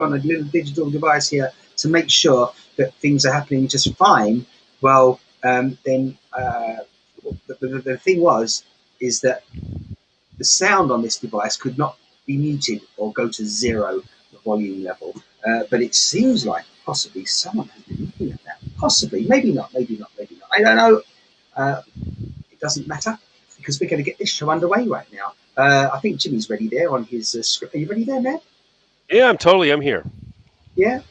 on a little digital device here to make sure that things are happening just fine. Well, then the thing is that the sound on this device could not be muted or go to zero, the volume level. But it seems like possibly someone has been looking at that. Possibly, maybe not. I don't know. It doesn't matter because we're going to get this show underway right now. I think Jimmy's ready there on his script. Are you ready there, man? Yeah, I'm here. Yeah.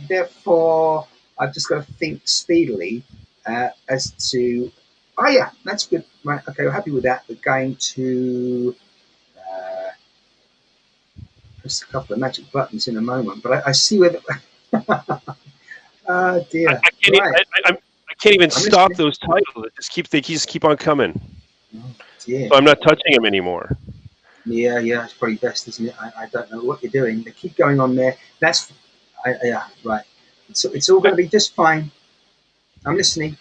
Therefore, I've just got to think speedily as to. Oh yeah, that's good. Right. Okay, we're happy with that. We're going to press a couple of magic buttons in a moment, but I see where. Oh dear. I can't even stop those titles. They just keep on coming. Oh, dear. So I'm not touching them anymore. Yeah, it's probably best, isn't it? I don't know what you're doing. They keep going on there. Right. It's all going to be just fine. I'm listening.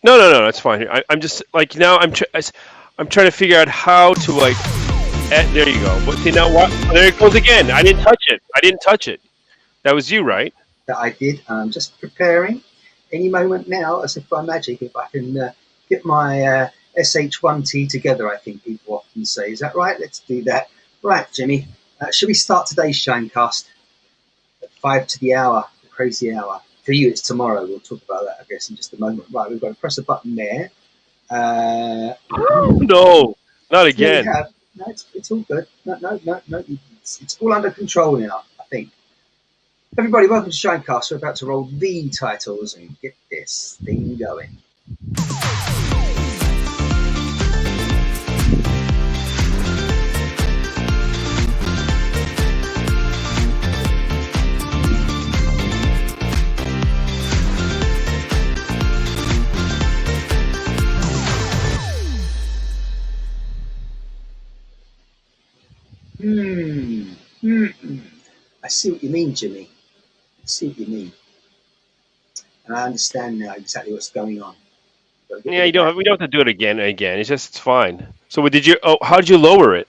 No, it's fine. I'm just like now. I'm trying to figure out how to like. There you go. But see now, what? There it goes again. I didn't touch it. That was you, right? That I did. I'm just preparing. Any moment now, as if by magic, if I can get my SH1T together, I think people often say. Is that right? Let's do that. Right, Jimmy. Should we start today's ShineCast at 5 to the hour, the crazy hour? For you, it's tomorrow. We'll talk about that, I guess, in just a moment. Right, we've got to press a button there. No, not again. No, it's all good. No. It's all under control now, I think. Everybody, welcome to ShineCast. We're about to roll the titles and get this thing going. I see what you mean, Jimmy. I see what you mean. And I understand now exactly what's going on. Yeah, we don't have to do it again. It's fine. So what did you? Oh, how did you lower it?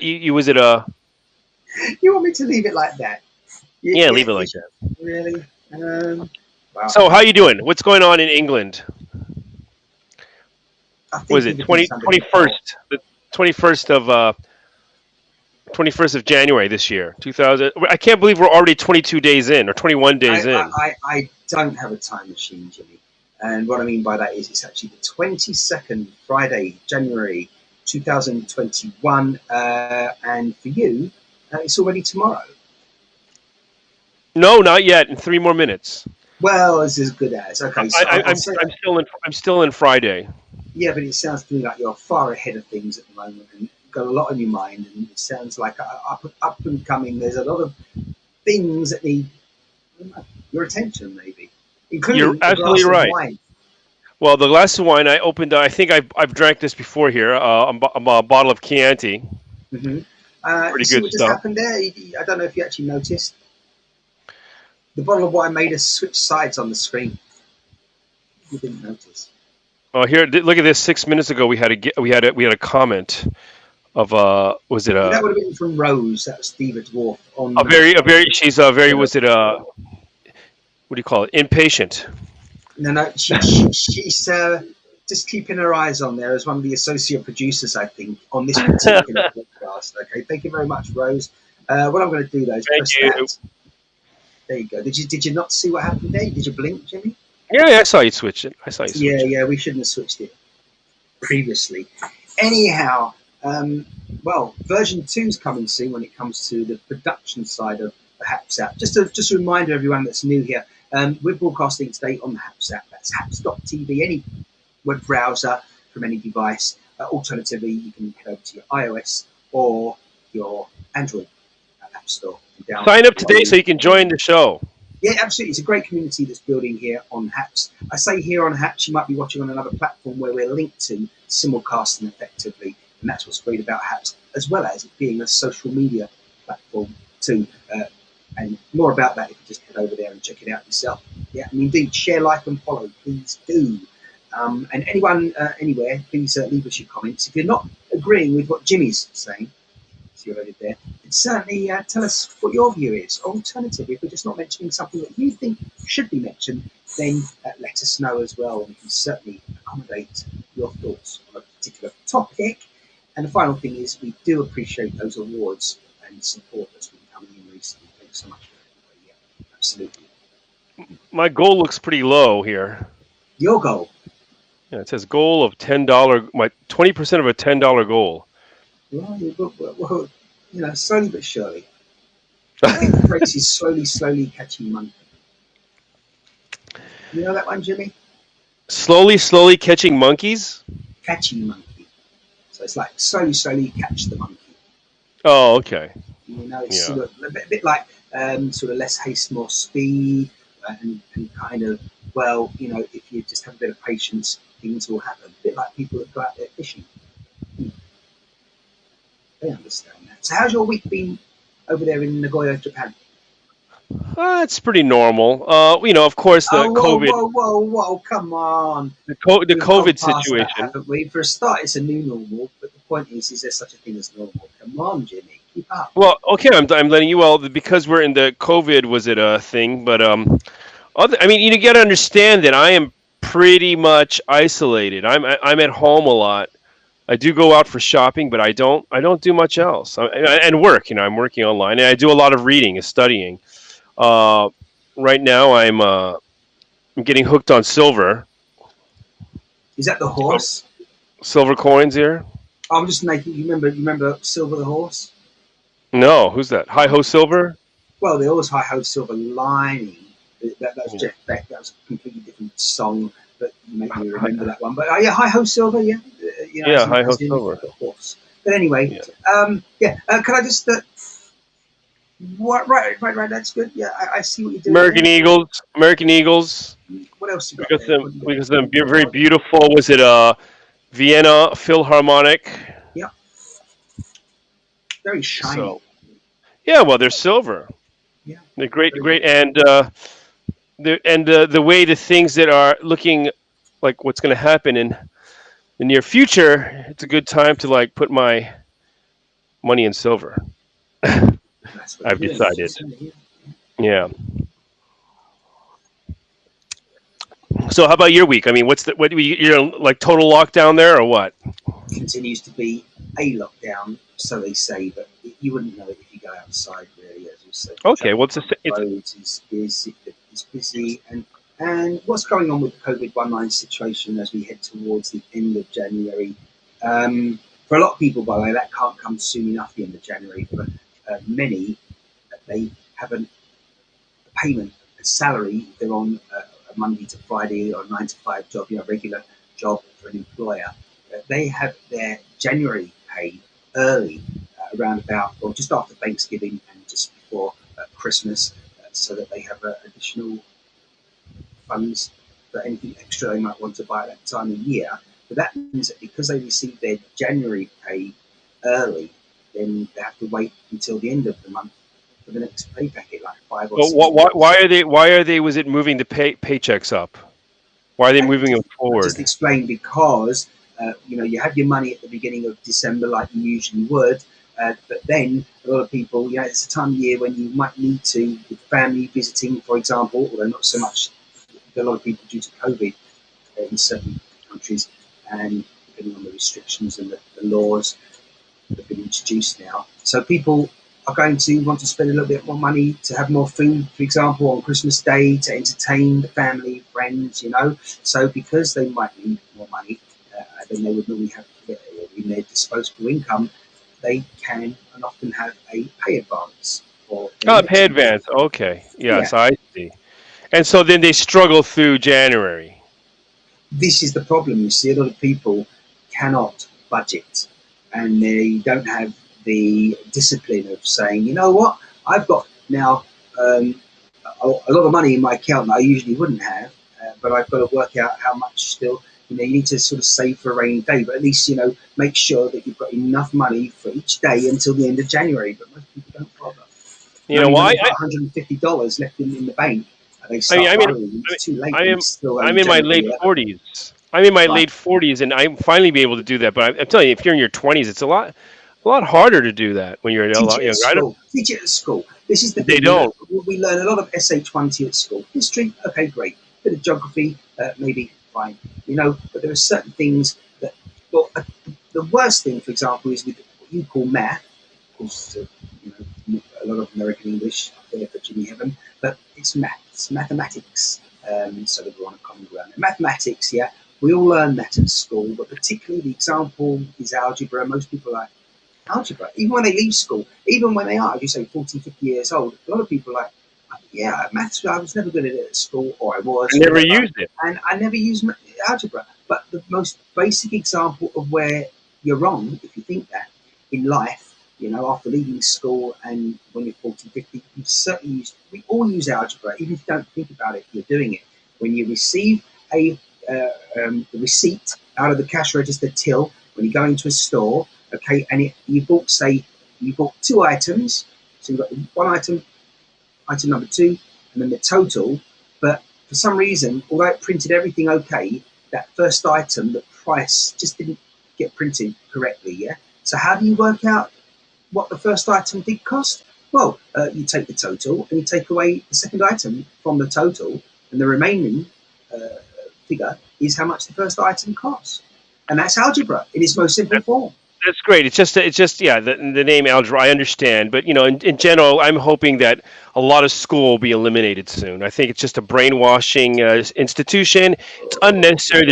You was it a? You want me to leave it like that? Yeah, leave it like that. Really? Wow. So how you doing? What's going on in England? Was it 21st? The 21st of January this year, 2000. I can't believe we're already 22 days in or 21 days in. I don't have a time machine, Jimmy. And what I mean by that is it's actually the 22nd Friday, January 2021. And for you, it's already tomorrow. No, not yet. In 3 more minutes. Well, it's as good as. Okay, so I'm still in Friday. Yeah, but it sounds to me like you're far ahead of things at the moment, and you've got a lot on your mind, and it sounds like up and coming. There's a lot of things that need your attention, maybe. Including You're absolutely right. Wine. Well, the glass of wine I opened, I think I've drank this before here. A bottle of Chianti. Mm-hmm. Pretty good what stuff. Just happened there? I don't know if you actually noticed. The bottle of wine made us switch sides on the screen. You didn't notice. Oh, here! Look at this. 6 minutes ago, we had a comment of was it a? That would have been from Rose. That was Steve Dwarf on. She's a very. Was it a? What do you call it? Impatient. No. She's just keeping her eyes on there as one of the associate producers, I think, on this particular podcast. Okay, thank you very much, Rose. What I'm going to do though is press that. There you go. Did you not see what happened there? Did you blink, Jimmy? Yeah, I saw you switch it. Yeah, we shouldn't have switched it previously. Anyhow, version 2 is coming soon when it comes to the production side of the Haps app. Just a reminder, everyone that's new here, we're broadcasting today on the Haps app. That's haps.tv, any web browser from any device. Alternatively, you can head over to your iOS or your Android app store. Sign up today so you can join the show. Yeah, absolutely. It's a great community that's building here on Haps. I say here on Haps, you might be watching on another platform where we're linked to simulcasting effectively, and that's what's great about Haps, as well as it being a social media platform too. And more about that if you just head over there and check it out yourself. Yeah, and indeed, share, like, and follow. Please do. And anyone, anywhere, please leave us your comments. If you're not agreeing with what Jimmy's saying, see what I did there. certainly tell us what your view is. Alternatively, if we're just not mentioning something that you think should be mentioned, then let us know as well. We can certainly accommodate your thoughts on a particular topic. And the final thing is, we do appreciate those awards and support that's been coming in recently. Thanks so much for everybody. Yeah, absolutely. My goal looks pretty low here. Your goal. Yeah, it says goal of $10. My 20% of a $10 goal. Well, slowly but surely. I think the phrase is slowly catching monkey. You know that one, Jimmy? Slowly catching monkeys. Catching monkey. So it's like slowly catch the monkey. Oh, okay. It's Yeah. sort of a bit like sort of less haste, more speed, and kind of, well, if you just have a bit of patience, things will happen. A bit like people that go out there fishing. They understand that. So how's your week been over there in Nagoya, Japan? It's pretty normal. Of course, the Oh, whoa, COVID, whoa, whoa, whoa, come on. the We've gone COVID past that, situation. haven't we? For a start, it's a new normal, but the point is there such a thing as normal? Come on, Jimmy, keep up. Well, okay, I'm letting you all because we're in the COVID was it a thing, but you got to understand that I am pretty much isolated. I'm at home a lot. I do go out for shopping, but I don't do much else. And work. I'm working online, and I do a lot of reading and studying. Uh, right now, I'm getting hooked on silver. Is that the So, horse? silver coins here. I'm just making. You remember Silver the horse? No, who's that? Hi ho silver. Well, the always high ho Silver Lining. That was Yeah, Jeff Beck. That was a completely different song, but you make me remember that one. But yeah, Hi Ho Silver, yeah, yeah, hi ho as in silver. the horse. But anyway, Yeah. yeah. Can I just? What? Right. That's good. Yeah, I see what you're doing American there. Eagles. American Eagles. What else you We got got there? some. What do you We got? got some very beautiful. Was it Vienna Philharmonic? Yeah, very shiny. So yeah, well, they're silver. Yeah, They're great, very great, good. and the way the things that are looking like what's going to happen in the near future, it's a good time to like put my money in silver. That's what I've you're doing. As you decided. say, yeah. Yeah. So how about your week? I mean, you're like total lockdown there or what? Continues to be a lockdown, so they say, but you wouldn't know it if you go outside, really. As you said, the Okay, traffic well on the roads is busy, and what's going on with the COVID-19 situation as we head towards the end of January. For a lot of people, by the way, that can't come soon enough. The end of January for many, they haven't payment, a salary. They're on a Monday to Friday or a 9 to 5 job, regular job for an employer. They have their January pay early, around about or just after Thanksgiving and just before Christmas, so that they have additional funds for anything extra they might want to buy at that time of year. But that means that because they receive their January pay early, then they have to wait until the end of the month for the next pay packet, like 5 or 6 weeks. Why are they? Was it moving the paychecks up? Why are they I moving them just, I just forward? explained because you have your money at the beginning of December like you usually would, but then a lot of people, it's a time of year when you might need to, with family visiting, for example, although not so much. A lot of people due to COVID in certain countries, and depending on the restrictions and the laws that have been introduced now. So people are going to want to spend a little bit more money to have more food, for example, on Christmas Day to entertain the family, friends. So because they might need more money than they would normally have in their disposable income, they can and often have a pay advance for their Oh, next pay month. advance. Okay. Yeah, Yes, I see. And so then they struggle through January. this is the problem. You see, a lot of people cannot budget, and they don't have the discipline of saying, you know what, I've got now a lot of money in my account that I usually wouldn't have, but I've got to work out how much still. You need to sort of save for a rainy day, but at least make sure that you've got enough money for each day until the end of January. But most people don't bother. And You know, only well, when they've got $150 left in the bank, they I mean, start worrying. It's too late I when am, it's still I'm only in my January late 11th. 40s. I'm in my Right. late 40s, and I'm finally be able to do that. But I'm telling you, if you're in your 20s, it's a lot a lot harder to do that when you're a Teach lot it at younger. I don't. school. Teach it at school. This is the They thing. don't. We learn a lot of SH1T at school. History, okay, great. Bit of geography, maybe fine. But there are certain things that. Well, the worst thing, for example, is with what you call math. Of course, a lot of American English up there for Jimmy Heaven, but it's maths, mathematics. So that we're on a common ground. Mathematics, yeah, we all learn that at school, but particularly the example is algebra. Most people are like, algebra, even when they leave school, even when they are, as you say, 40, 50 years old, a lot of people are like, yeah, maths, I was never good at it at school, or I I was, never whatever, used it. and I never used algebra. But the most basic example of where you're wrong, if you think that, in life, after leaving school and when you're 40, 50, you certainly we all use algebra, even if you don't think about it, you're doing it. When you receive a the receipt out of the cash register till, when you go into a store, okay, and you bought, say, you bought two items, so you've got one item, item number two, and then the total, but for some reason, although it printed everything okay, that first item, the price just didn't get printed correctly, yeah? So how do you work out what the first item did cost? Well, you take the total and you take away the second item from the total, and the remaining uh, figure is how much the first item costs. And that's algebra in its most simple form. That's great. It's just yeah, the name algebra. I understand, but in general, I'm hoping that a lot of school will be eliminated soon. I think it's just a brainwashing institution. It's unnecessary.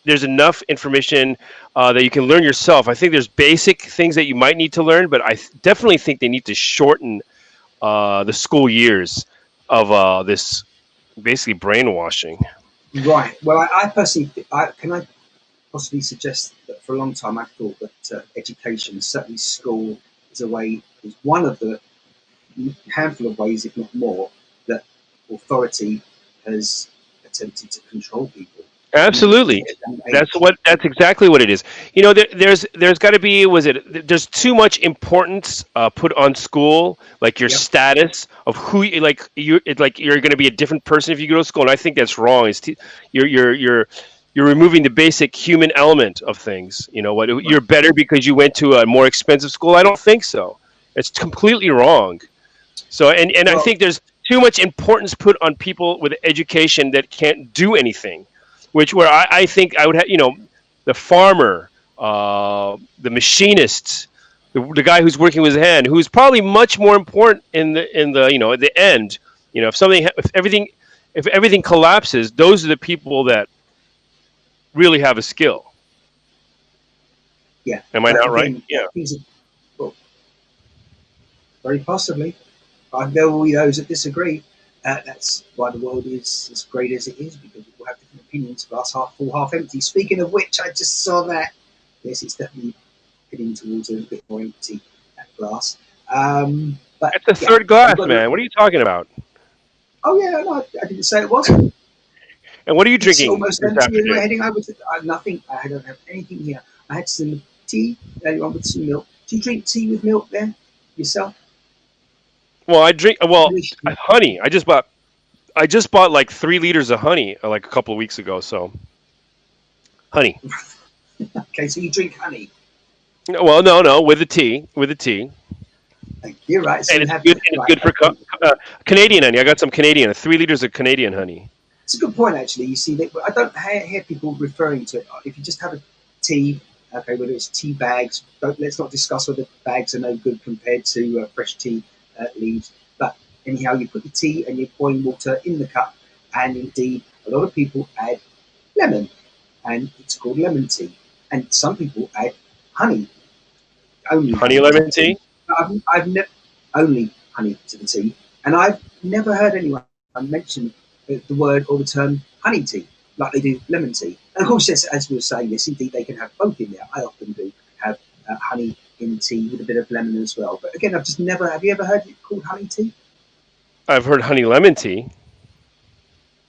There's enough information that you can learn yourself. I think there's basic things that you might need to learn, but definitely think they need to shorten the school years of this basically brainwashing. Right. Well, I personally, can I possibly suggest that for a long time I thought that education, certainly school, is one of the handful of ways, if not more, that authority has attempted to control people in Absolutely. this day and That's age. what. That's exactly what it is. There's got to be. Was it? There's too much importance put on school, like your Yep. status of who, like you're going to be a different person if you go to school, and I think that's wrong. You're removing the basic human element of things. You know what? Right. You're better because you went to a more expensive school. I don't think so. It's completely wrong. So, and I Well, think there's too much importance put on people with education that can't do anything, where I think I would have, the farmer, the machinist, the guy who's working with his hand, who's probably much more important in the at the end. If everything collapses, those are the people that really have a skill. yeah. Am I not right? Again, Yeah. things are, well, very possibly. There will be those that disagree. That's why the world is as great as it is, because people have different opinions. Glass half full, half empty. Speaking of which, I just saw that. Yes, it's definitely heading towards a bit more empty, that glass. But It's the yeah, third glass, you've got to. man. What are you talking about? Oh yeah, no, I didn't say it wasn't. And what are you It's drinking almost this empty, and we're afternoon? heading over to nothing. I don't have anything here. I had some tea earlier on with some milk. Do you drink tea with milk there yourself? Well, I drink. Well, Really? honey. I just bought like 3 liters of honey like a couple of weeks ago. So honey. Okay, so you drink honey. No, well, no, no, with the tea, You're right. So and you it's have good. And it's right. good for Okay. Canadian honey. I got some Canadian, 3 liters of Canadian honey. It's a good point, actually. You see, I don't hear people referring to it. If you just have a tea, okay, whether it's tea bags, let's not discuss whether bags are no good compared to fresh tea leaves. But anyhow, you put the tea and you boiling water in the cup, and indeed, a lot of people add lemon, and it's called lemon tea. And some people add honey, only Honey honey to lemon the tea. tea. I've never only honey to the tea, and I've never heard anyone mention the word or the term honey tea like they do lemon tea. And of course, yes, as we were saying, yes, indeed they can have both in there. I often do have honey in tea with a bit of lemon as well. But again, I've just never. Have you ever heard it called honey tea? I've heard honey lemon tea.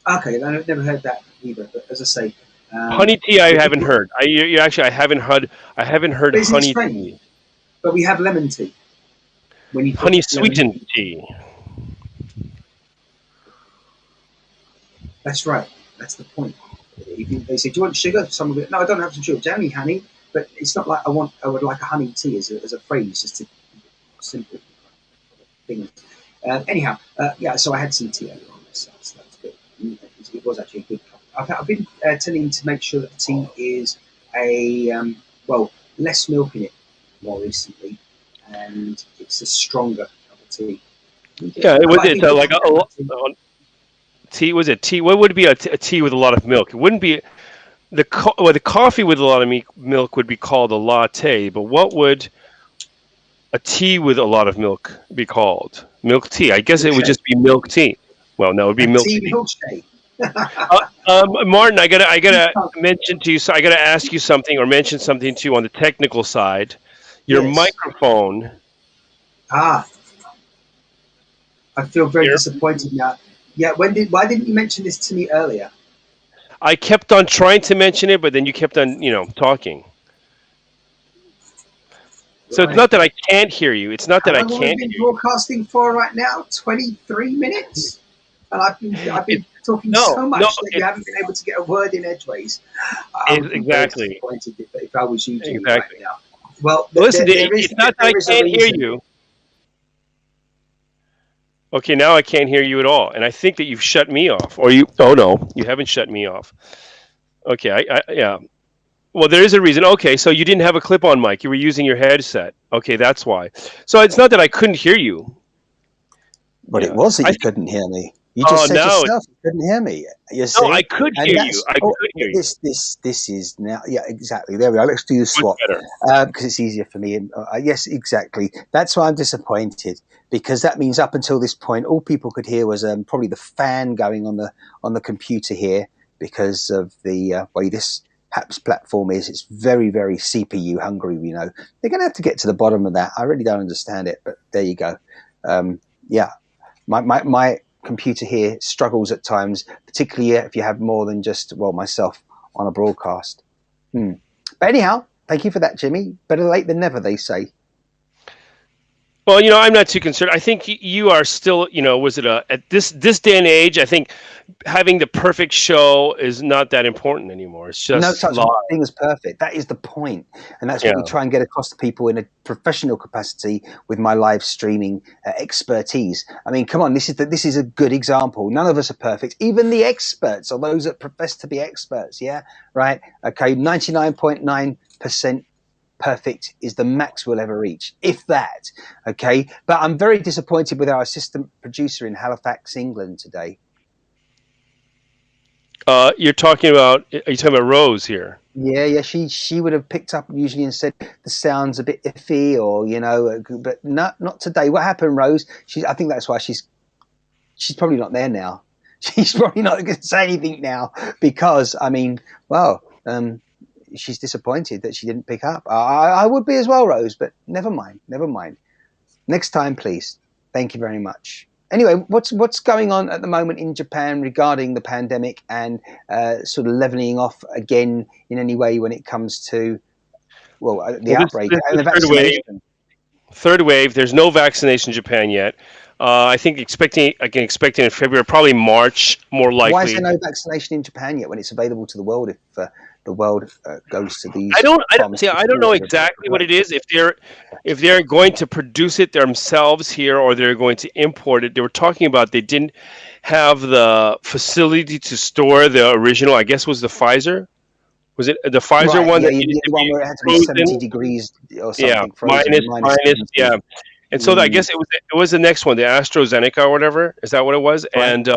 Okay, I've never heard that either. But as I say, Honey tea, I but haven't heard. You actually, I haven't heard isn't it honey strange? tea. But we have lemon tea when you put Honey lemon. sweetened tea. That's right. That's the point. If they say, "Do you want sugar?" Some of it. No, I don't have some sugar. Only honey. but it's not like I would like a honey tea as a phrase, just to simple thing. Anyhow, yeah. So I had some tea earlier on, so that's good. It was actually a good cup. I've been tending to make sure that the tea is a less milk in it more recently, and it's a stronger cup of tea. Yeah, it was it like tea? Was it tea? What would be a tea with a lot of milk? It wouldn't be the coffee with a lot of milk would be called a latte. But what would a tea with a lot of milk be called? Milk tea. I guess it would just be milk tea. Well, no, it would be milk tea. Milkshake. Martin, I gotta mention to you. So I gotta ask you something or mention something to you on the technical side. Your microphone. I feel very disappointed now. Yeah, why didn't you mention this to me earlier? I kept on trying to mention it, but then you kept on, talking. So it's not that I can't hear you. It's not that I can't hear you. How long have we been broadcasting for right now? 23 minutes? And I've been talking so much that you haven't been able to get a word in edgeways. Exactly. Disappointed if I was you doing exactly. right now. Well, listen, it's not that I can't hear you. Okay, now I can't hear you at all, and I think that you've shut me off. Or you? Oh no, you haven't shut me off. Okay, yeah. Well, there is a reason. Okay, so you didn't have a clip-on mic. You were using your headset. Okay, that's why. So it's not that I couldn't hear you. But it was that you couldn't hear me. You just said yourself you couldn't hear me. You see? No, I could hear you. I could hear you. This is now. Yeah, exactly. There we are. Let's do the swap because it's easier for me. Yes, exactly. That's why I'm disappointed, because that means up until this point, all people could hear was probably the fan going on the computer here, because of the way this HAPS platform is. It's very, very CPU hungry. We know they're going to have to get to the bottom of that. I really don't understand it, but there you go. Yeah, my computer here struggles at times, particularly if you have more than just myself on a broadcast. But anyhow, thank you for that, Jimmy. Better late than never, they say. Well, I'm not too concerned. I think you are still, was it at this day and age, I think having the perfect show is not that important anymore. It's just no such thing as perfect. That is the point. And that's what we try and get across to people in a professional capacity with my live streaming expertise. I mean, come on, this is a good example. None of us are perfect. Even the experts, or those that profess to be experts, yeah? Right? Okay, 99.9% perfect is the max we'll ever reach, if that. Okay, but I'm very disappointed with our assistant producer in Halifax, England today. Are you talking about Rose here? Yeah, she would have picked up usually and said the sound's a bit iffy, or but not today. What happened, Rose? I think that's why she's probably not there now. She's probably not going to say anything now, because she's disappointed that she didn't pick up. I would be as well, Rose, but never mind. Next time, please. Thank you very much. Anyway, what's going on at the moment in Japan regarding the pandemic and sort of leveling off again in any way when it comes to the outbreak and the vaccination? Third wave. There's no vaccination in Japan yet. I can expect it in February, probably March, more likely. Why is there no vaccination in Japan yet when it's available to the world? If the world goes to these, I don't know exactly what it is. If they're going to produce it themselves here, or they're going to import it. They were talking about they didn't have the facility to store the original. I guess was the Pfizer. Was it the Pfizer one? Yeah, the one where it had to be 70 degrees or something. Yeah, minus. Yeah. And so I guess it was the next one, the AstraZeneca or whatever. Is that what it was? Right. And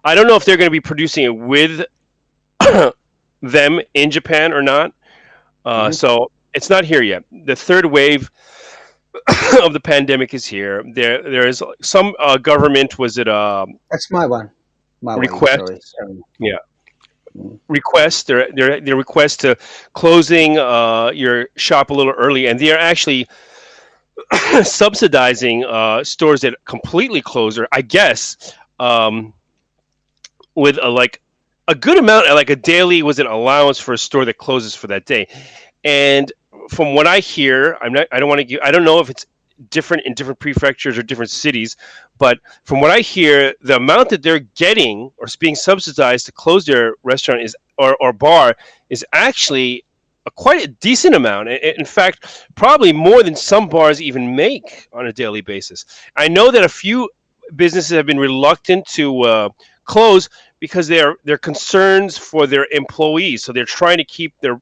I don't know if they're going to be producing it with them in Japan or not. So it's not here yet. The third wave of the pandemic is here. There is some government. Was it that's my one. My request? Yeah. Request their request to closing your shop a little early, and they are actually subsidizing stores that completely close, or I guess with a good amount, like a daily allowance for a store that closes for that day. And from what I hear, I don't know if it's different in different prefectures or different cities, but from what I hear, the amount that they're getting or is being subsidized to close their restaurant or bar is actually quite a decent amount. In fact, probably more than some bars even make on a daily basis. I know that a few businesses have been reluctant to close because they're concerns for their employees. So they're trying to keep their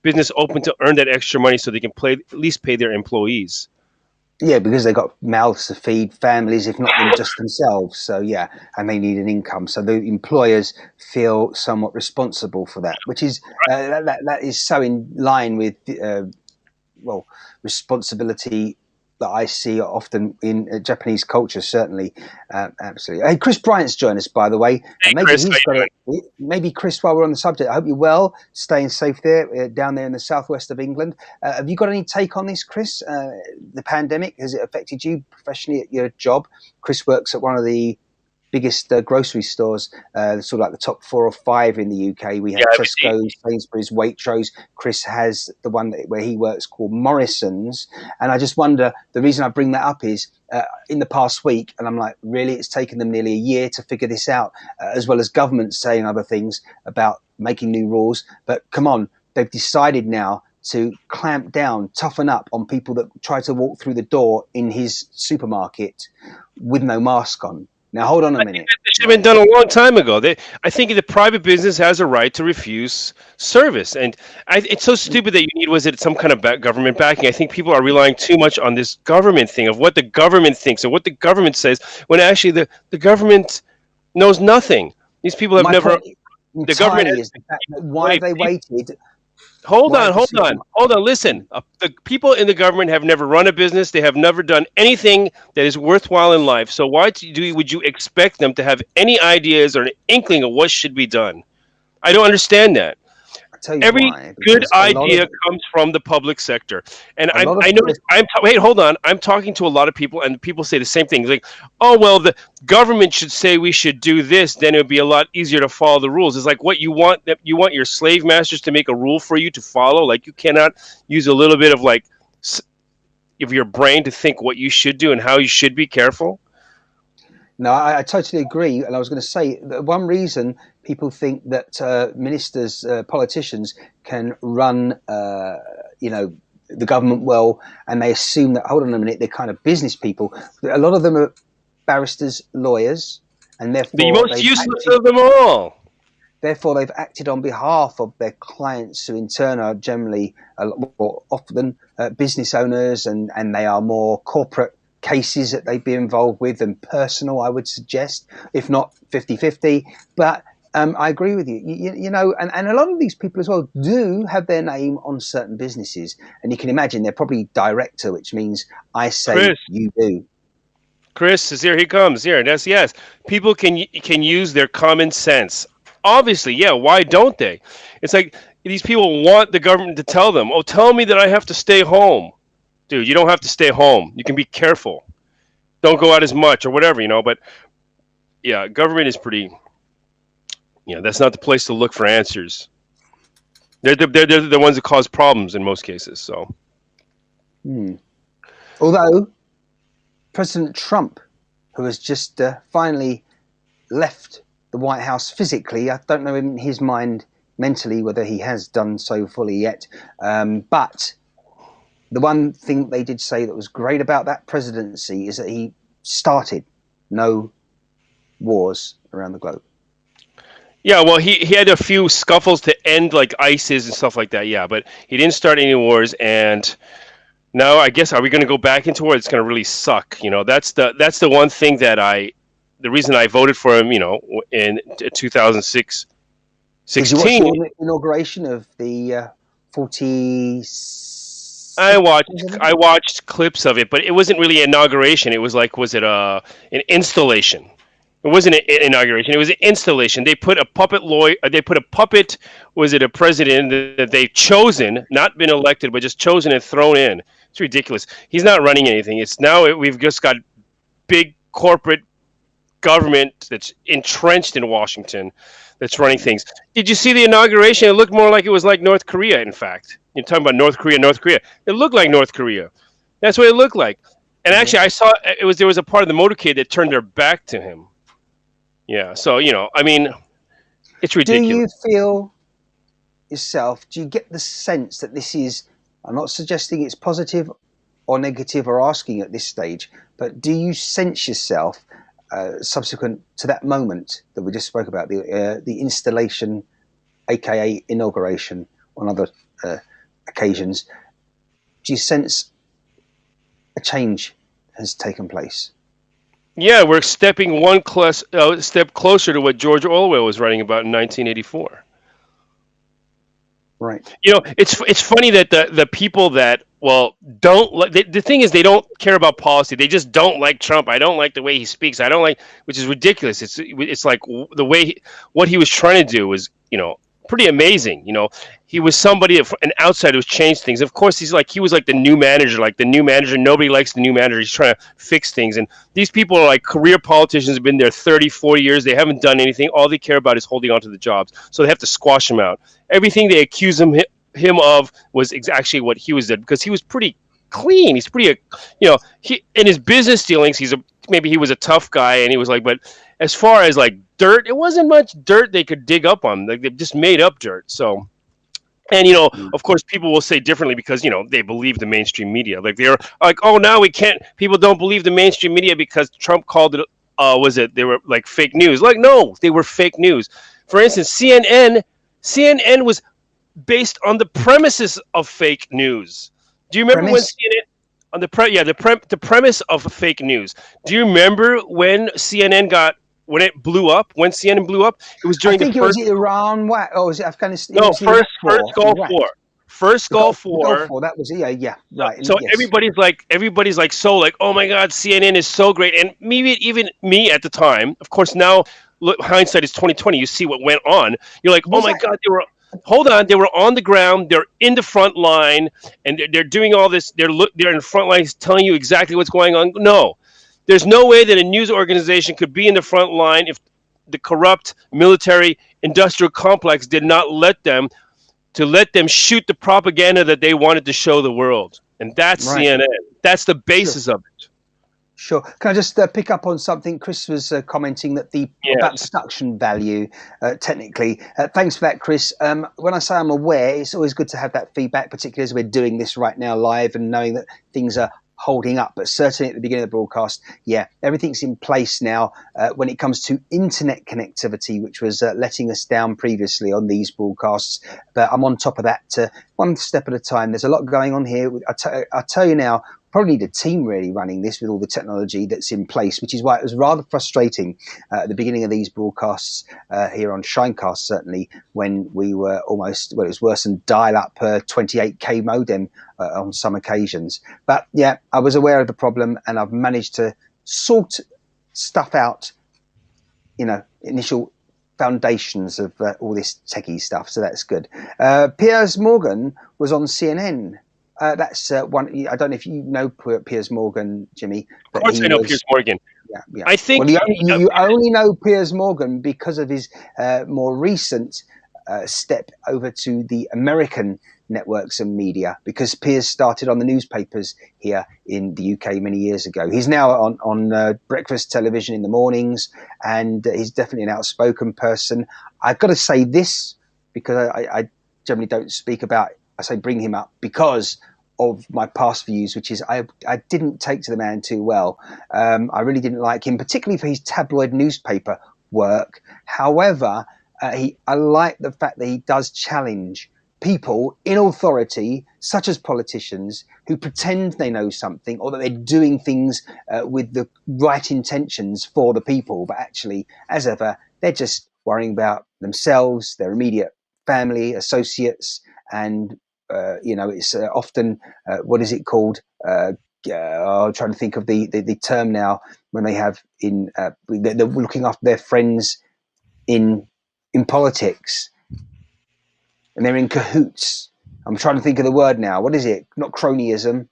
business open to earn that extra money so they can at least pay their employees. Yeah, because they've got mouths to feed, families, if not them just themselves. So yeah, and they need an income. So the employers feel somewhat responsible for that, which is that is so in line with responsibility that I see often in Japanese culture. Certainly, absolutely. Hey, Chris Bryant's joined us, by the way. Hey, Maybe Chris, he's got maybe Chris, while we're on the subject, I hope you're well, staying safe there down there in the southwest of England. Have you got any take on this, Chris? The pandemic, has it affected you professionally at your job? Chris works at one of the biggest grocery stores, sort of like the top 4 or 5 in the UK. We have Tesco, Sainsbury's, Waitrose. Chris has the one where he works called Morrison's. And I just wonder, the reason I bring that up is in the past week, and I'm like, really, it's taken them nearly a year to figure this out, as well as governments saying other things about making new rules. But come on, they've decided now to clamp down, toughen up on people that try to walk through the door in his supermarket with no mask on. Now, hold on a minute. That should have been done a long time ago. I think the private business has a right to refuse service. And it's so stupid that you need, was it some kind of government backing? I think people are relying too much on this government thing of what the government thinks or what the government says, when actually the government knows nothing. These people have never... The government is the fact that why they waited... Hold on. Listen, the people in the government have never run a business. They have never done anything that is worthwhile in life. So why would you expect them to have any ideas or an inkling of what should be done? I don't understand that. Every good idea comes from the public sector, and I know. Wait, hold on. I'm talking to a lot of people, and people say the same thing. Like, oh well, the government should say we should do this. Then it would be a lot easier to follow the rules. It's like what you want. You want your slave masters to make a rule for you to follow. Like you cannot use a little bit of of your brain to think what you should do and how you should be careful. No, I totally agree. And I was going to say that one reason people think that ministers, politicians can run, the government well, and they assume that, hold on a minute, they're kind of business people. A lot of them are barristers, lawyers, and therefore... The most useless of them all. Therefore, they've acted on behalf of their clients, who in turn are generally, often business owners, and they are more corporate cases that they'd be involved with than personal, I would suggest, if not 50-50. But I agree with you. You know, and a lot of these people as well do have their name on certain businesses. And you can imagine they're probably director, which means I say Chris, you do. Chris is here. He comes here. That's yes. People can use their common sense. Obviously, yeah. Why don't they? It's like these people want the government to tell them, oh, tell me that I have to stay home. Dude, you don't have to stay home. You can be careful. Don't go out as much or whatever, But yeah, government is pretty. That's not the place to look for answers. They're the ones that cause problems in most cases. So, although President Trump, who has just finally left the White House physically, I don't know in his mind mentally whether he has done so fully yet, but. The one thing they did say that was great about that presidency is that he started no wars around the globe. Yeah, well, he had a few scuffles to end like ISIS and stuff like that. Yeah, but he didn't start any wars. And now I guess, are we going to go back into war? It's going to really suck. That's the one thing that the reason I voted for him, in 2016. Did you watch the inauguration of the 40? I watched clips of it, but it wasn't really an inauguration. It was an installation? It wasn't an inauguration. It was an installation. They put a puppet was it a president that they've chosen, not been elected, but just chosen and thrown in. It's ridiculous. He's not running anything. It's now we've just got big corporate government that's entrenched in Washington that's running things. Did you see the inauguration? It looked more like it was like North Korea, in fact. You're talking about North Korea. It looked like North Korea. That's what it looked like. And actually, I saw there was a part of the motorcade that turned their back to him. Yeah. So, I mean, it's ridiculous. Do you feel, yourself, do you get the sense that this is, I'm not suggesting it's positive or negative or asking at this stage, but do you sense yourself subsequent to that moment that we just spoke about, the installation, aka inauguration, on other occasions, do you sense a change has taken place? Yeah, we're stepping one step closer to what George Orwell was writing about in 1984. Right. You know, it's funny that the people that don't like the thing is they don't care about policy. They just don't like Trump. I don't like the way he speaks. I don't like, which is ridiculous. It's like the way what he was trying to do was, pretty amazing. He was somebody, an outsider who's changed things. Of course, he was like the new manager. Like the new manager, nobody likes the new manager. He's trying to fix things. And these people are like career politicians, have been there 30, 40 years. They haven't done anything. All they care about is holding on to the jobs. So they have to squash him out. Everything they accuse him of was actually what he was did, because he was pretty clean. He's pretty, he in his business dealings, maybe he was a tough guy, and he was like, but as far as like dirt, it wasn't much dirt they could dig up on. Like they just made up dirt. So, and of course, people will say differently because they believe the mainstream media. Like they're like, oh, now we can't. People don't believe the mainstream media because Trump called it. They were like fake news. Like no, they were fake news. For instance, CNN was based on the premises of fake news. Do you remember when CNN on the premise of fake news? Do you remember when when it blew up? When CNN blew up, it was during it was Iran. What? Oh, was it Afghanistan? No, first Gulf War. First Gulf War. That was right. So yes. everybody's like so like, oh my God, CNN is so great, and maybe even me at the time. Of course, now hindsight is 2020. You see what went on. You're like, oh my God, they were on the ground. They're in the front line, and they're doing all this. They're in the front lines telling you exactly what's going on. No, there's no way that a news organization could be in the front line if the corrupt military industrial complex did not let them shoot the propaganda that they wanted to show the world. And that's right. CNN. That's the basis of it. Sure. Can I just pick up on something? Chris was commenting that about production value, technically. Thanks for that, Chris. When I say I'm aware, it's always good to have that feedback, particularly as we're doing this right now live and knowing that things are holding up. But certainly at the beginning of the broadcast, everything's in place now when it comes to internet connectivity, which was letting us down previously on these broadcasts. But I'm on top of that one step at a time. There's a lot going on here. I'll tell you now, probably the team really running this with all the technology that's in place, which is why it was rather frustrating at the beginning of these broadcasts here on ShineCast, certainly, when we were it was worse than dial-up 28K modem on some occasions. But I was aware of the problem, and I've managed to sort stuff out, initial foundations of all this techie stuff, so that's good. Piers Morgan was on CNN. That's one. I don't know if you know Piers Morgan, Jimmy. Of course, I know Piers Morgan. Yeah. I think you only know Piers Morgan because of his more recent step over to the American networks and media, because Piers started on the newspapers here in the UK many years ago. He's now on breakfast television in the mornings, and he's definitely an outspoken person. I've got to say this because I generally don't speak about. I say bring him up because of my past views, which is I didn't take to the man too well. I really didn't like him, particularly for his tabloid newspaper work. However, I like the fact that he does challenge people in authority, such as politicians, who pretend they know something or that they're doing things with the right intentions for the people, but actually, as ever, they're just worrying about themselves, their immediate family, associates, and it's often what is it called? I'm trying to think of the term now, when they have they're looking after their friends in politics, and they're in cahoots. I'm trying to think of the word now. What is it? Not cronyism.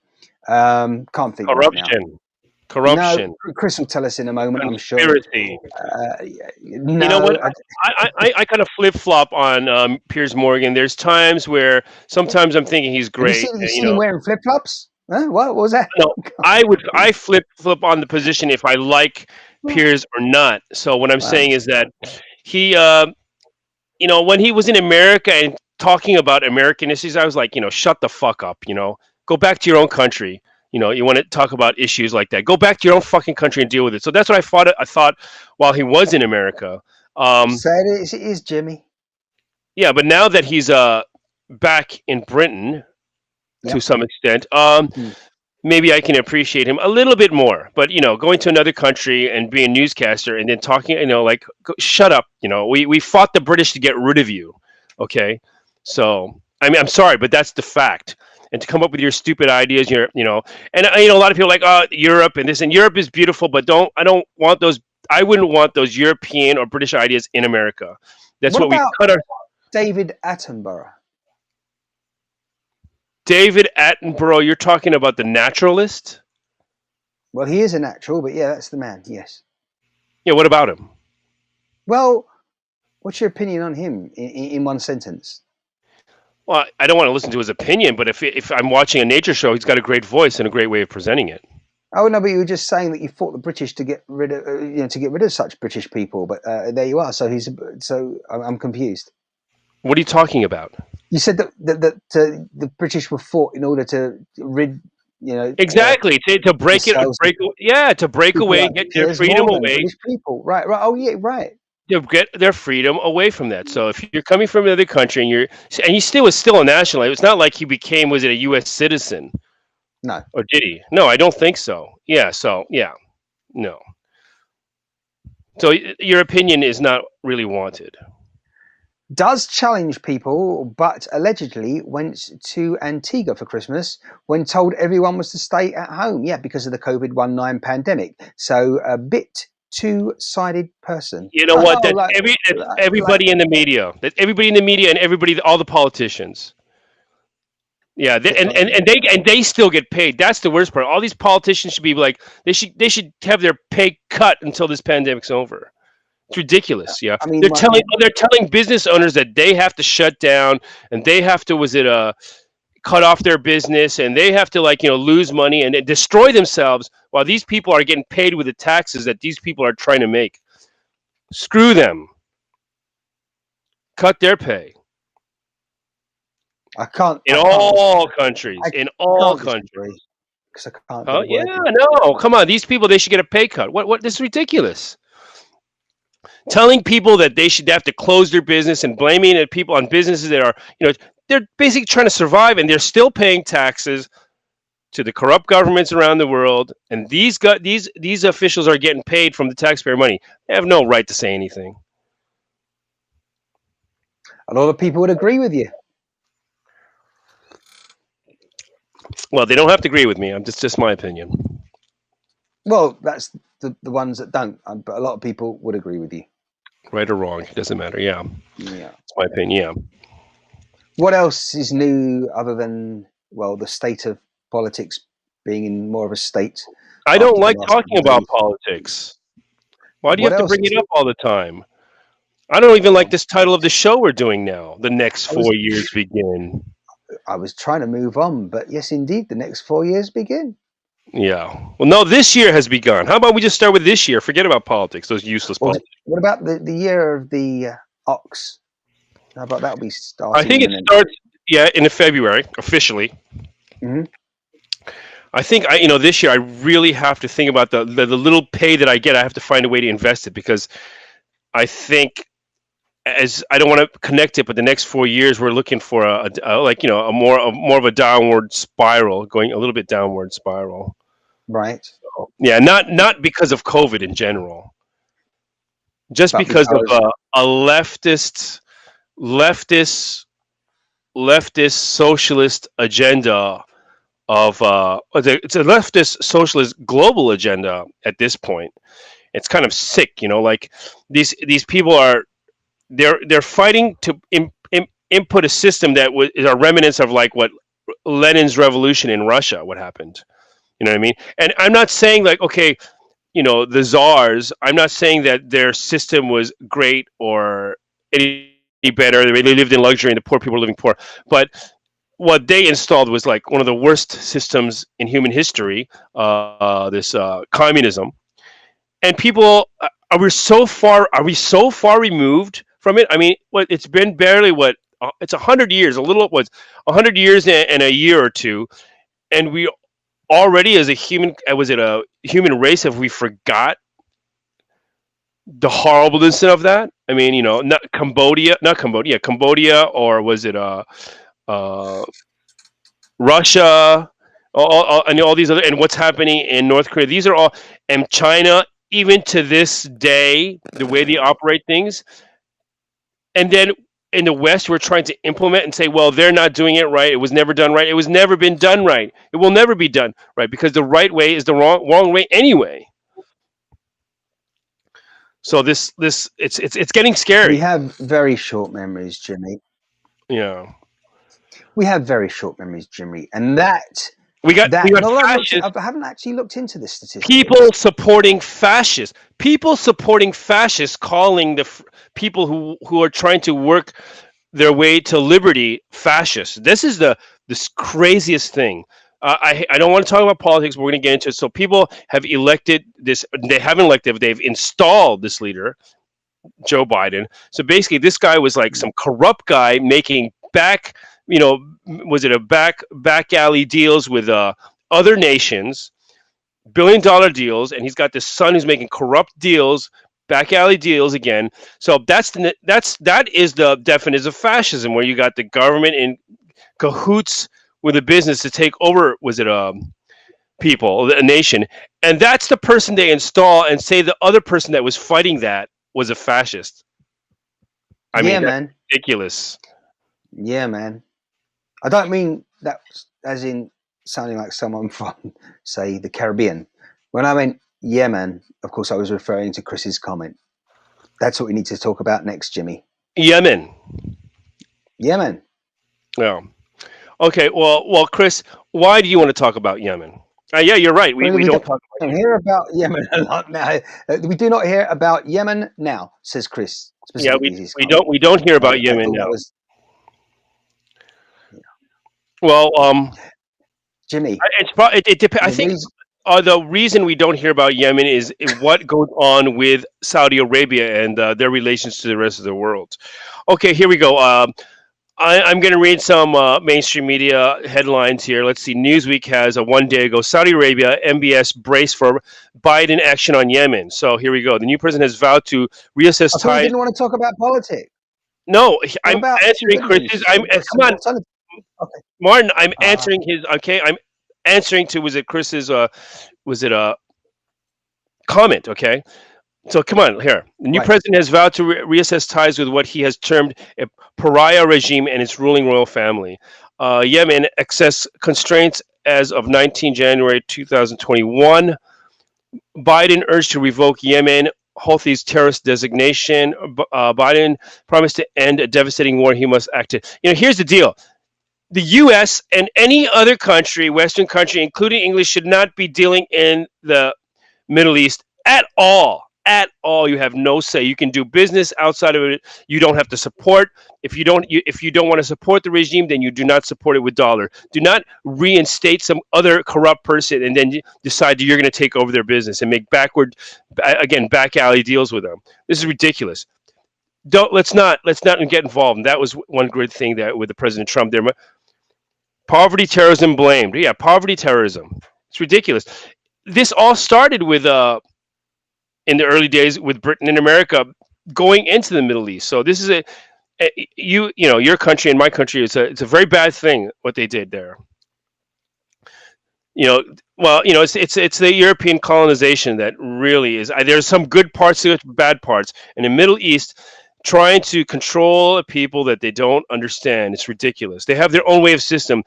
Can't think. Corruption. Corruption. No, Chris will tell us in a moment, I'm sure. Conspiracy. No, you know what? I kind of flip-flop on Piers Morgan. There's times where sometimes I'm thinking he's great. You see him wearing flip-flops? Huh? What was that? No, I flip on the position if I like Piers or not. So what I'm saying is that he, when he was in America and talking about American issues, I was like, shut the fuck up. Go back to your own country. You want to talk about issues like that. Go back to your own fucking country and deal with it. So that's what I thought while he was in America. Sad it is, Jimmy. Yeah, but now that he's back in Britain to Yep. some extent, Mm. maybe I can appreciate him a little bit more. But going to another country and being a newscaster and then talking, like, shut up. We fought the British to get rid of you. Okay, so I mean, I'm sorry, but that's the fact. And to come up with your stupid ideas, and a lot of people are like, oh, Europe and this, and Europe is beautiful, but I don't want those. I wouldn't want those European or British ideas in America. That's what we about cut our. David Attenborough? David Attenborough, you're talking about the naturalist? Well, he is a natural, but yeah, that's the man. Yes. Yeah, what about him? Well, what's your opinion on him in one sentence? Well, I don't want to listen to his opinion, but if I'm watching a nature show, he's got a great voice and a great way of presenting it. Oh no, but you were just saying that you fought the British to get rid of such British people. But there you are. So I'm confused. What are you talking about? You said that the British were fought in order to rid exactly to break it, to break away, get their freedom away. British people, right? Oh yeah, right. To get their freedom away from that. So if you're coming from another country and he was still a national, it's not like he was it a U.S. citizen? No. Or did he? No, I don't think so. Yeah. So yeah, no. So your opinion is not really wanted. Does challenge people, but allegedly went to Antigua for Christmas when told everyone was to stay at home. Yeah, because of the COVID-19 pandemic. So a bit two-sided person. You know what? Everybody in the media. That everybody in the media and all the politicians. Yeah, and they still get paid. That's the worst part. All these politicians should be like they should have their pay cut until this pandemic's over. It's ridiculous. Yeah, I mean, they're telling business owners that they have to shut down and they have to cut off their business and they have to lose money and destroy themselves while these people are getting paid with the taxes that these people are trying to make. Screw them. Cut their pay. I can't. In all countries. Because I can't. Oh yeah, no, come on. These people, they should get a pay cut. What? This is ridiculous. Telling people that they should have to close their business and blaming people on businesses that are, they're basically trying to survive and they're still paying taxes to the corrupt governments around the world. And these officials are getting paid from the taxpayer money. They have no right to say anything. A lot of people would agree with you. Well, they don't have to agree with me. I'm just my opinion. Well, that's the ones that don't. But a lot of people would agree with you. Right or wrong, it doesn't matter. Yeah. It's my opinion. Yeah. What else is new other than the state of politics being in more of a state? I don't like talking about politics. Why do you have to bring it up all the time? I don't even like this title of the show we're doing now. The next 4 years begin. I was trying to move on, but yes, indeed, the next 4 years begin. Yeah. Well, no, this year has begun. How about we just start with this year? Forget about politics, those useless politics. What about the year of the ox? How about that will be starting? I think it starts, in February, officially. Mm-hmm. I think, this year I really have to think about the little pay that I get. I have to find a way to invest it because I think I don't want to connect it, but the next 4 years we're looking for a more of a downward spiral, going a little bit downward spiral. Right. So, yeah, not because of COVID in general, just because of a leftist socialist agenda of it's a leftist socialist global agenda at this point. It's kind of sick, like these people are. They're fighting to input a system that is a remnants of what Lenin's revolution in Russia, what happened. You know what I mean? And I'm not saying the czars, I'm not saying that their system was great or any better. They lived in luxury and the poor people were living poor. But what they installed was one of the worst systems in human history, this communism. And people, are we so far removed from it? I mean, it's been barely it's 100 years, a little was 100 years and a year or two, and we already as a human, was it a human race, have we forgot the horribleness of that? I mean, not Cambodia, or was it uh, Russia, and all these other, and what's happening in North Korea. These are all, and China, even to this day, the way they operate things. And then in the West, we're trying to implement and say, well, they're not doing it right. It was never done right. It was never been done right. It will never be done right, because the right way is the wrong way anyway. So it's getting We scary. have very short memories, Jimmy. Yeah. We have very short memories, Jimmy, and that We got well, fascists, I haven't actually looked into this statistic. people supporting fascists, calling the people who are trying to work their way to liberty fascists. This is this craziest thing. I don't want to talk about politics, but we're going to get into it. So people have elected this. They haven't elected. They've installed this leader, Joe Biden. So basically, this guy was like some corrupt guy making was it a back alley deals with other nations, $1 billion deals, and he's got this son who's making corrupt deals, back alley deals again. So that is the definition of fascism, where you got the government in cahoots with a business to take over. Was it people, a nation, and that's the person they install and say the other person that was fighting that was a fascist. I mean, man, ridiculous. Yeah, man. I don't mean that as in sounding like someone from, say, the Caribbean. When I meant Yemen, of course, I was referring to Chris's comment. That's what we need to talk about next, Jimmy. Yemen. Yemen. Yeah. Okay. Well, Chris, why do you want to talk about Yemen? Yeah, you're right. We don't talk about Yemen. Hear about Yemen a lot now. We do not hear about Yemen now, says Chris. Yeah, we don't hear about Yemen now. Well, Jimmy, it depends. I think the reason we don't hear about Yemen is what goes on with Saudi Arabia and their relations to the rest of the world. Okay, here we go. I'm going to read some mainstream media headlines here. Let's see. Newsweek has one day ago, Saudi Arabia, MBS brace for Biden action on Yemen. So here we go. The new president has vowed to reassess ties. I didn't want to talk about politics. No, I'm answering Chris's. Come on, okay. Martin. I'm answering his. Okay, I'm answering to Chris's? Was it a comment? Okay. So come on, here. The new president has vowed to reassess ties with what he has termed a pariah regime and its ruling royal family. Yemen access constraints as of 19 January 2021. Biden urged to revoke Yemen Houthis terrorist designation. Biden promised to end a devastating war. He must act. Here's the deal. The U.S. and any other country, Western country, including English, should not be dealing in the Middle East at all. At all. You have no say. You can do business outside of it. You don't have to support. If you don't want to support the regime, then you do not support it with dollar. Do not reinstate some other corrupt person and then decide that you're going to take over their business and make back alley deals with them. This is ridiculous. Let's not get involved. And that was one good thing that with the President Trump there. Poverty terrorism blamed. Yeah, poverty terrorism. It's ridiculous. This all started with in the early days with Britain and America going into the Middle East. So this is your country and my country. It's a very bad thing what they did there. It's the European colonization that really is. There's some good parts to it, bad parts. In the Middle East, trying to control a people that they don't understand. It's ridiculous. They have their own way of system,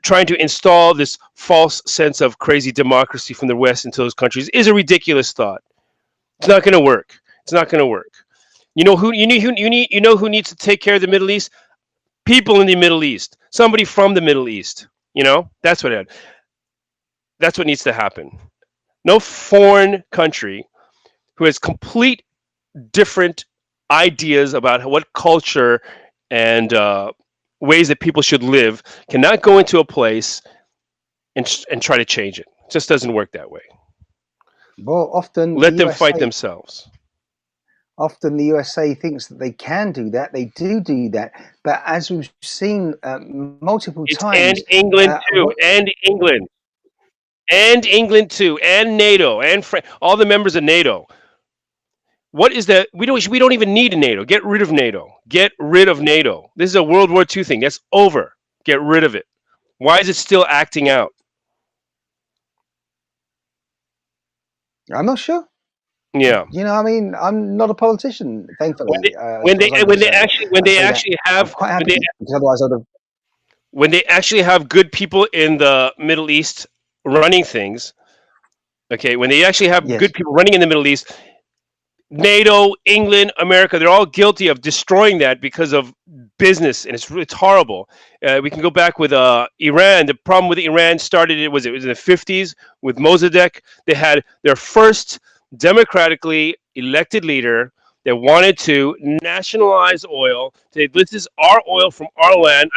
trying to install this false sense of crazy democracy from the West into those countries is a ridiculous thought. It's not going to work. It's not going to work. You know who needs to take care of the Middle East? People in the Middle East. Somebody from the Middle East. That's what needs to happen. No foreign country who has complete different ideas about what culture and ways that people should live cannot go into a place and try to change it. It just doesn't work that way. Well, often let them fight themselves. often the USA thinks that they can do that. They do that, but as we've seen multiple It's and times, England too, what, and England too, and NATO, and all the members of NATO. What is that? We don't even need a NATO. Get rid of NATO. Get rid of NATO. This is a World War II thing. That's over. Get rid of it. Why is it still acting out? I'm not sure. Yeah. You know, I mean, I'm not a politician, When thankfully, they as when far they as I'm when they concerned. actually when I they say that actually I'm have quite when happy they because otherwise I'd have. when they actually have good people in the Middle East running things. Okay, when they actually have good Yes, people running in the Middle East, NATO, England, America, they're all guilty of destroying that because of business, and it's horrible. We can go back with Iran. The problem with Iran started it was in the 50s with Mossadegh. They had their first democratically elected leader that wanted to nationalize oil. Say this is our oil from our land.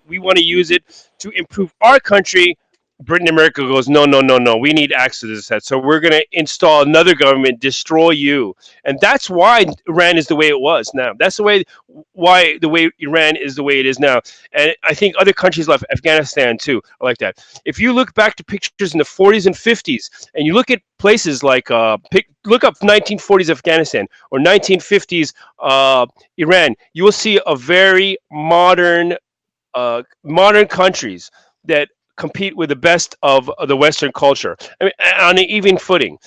We want to use it to improve our country. Britain and America goes, no, no, no, no. We need access to this. So we're going to install another government, destroy you, and that's why Iran is the way it was now. That's the way Iran is the way it is now. And I think other countries like Afghanistan too are like that. If you look back to pictures in the 40s and 50s, and you look at places like look up 1940s Afghanistan or 1950s Iran, you will see a very modern countries that compete with the best of the Western culture. I mean, on an even footing.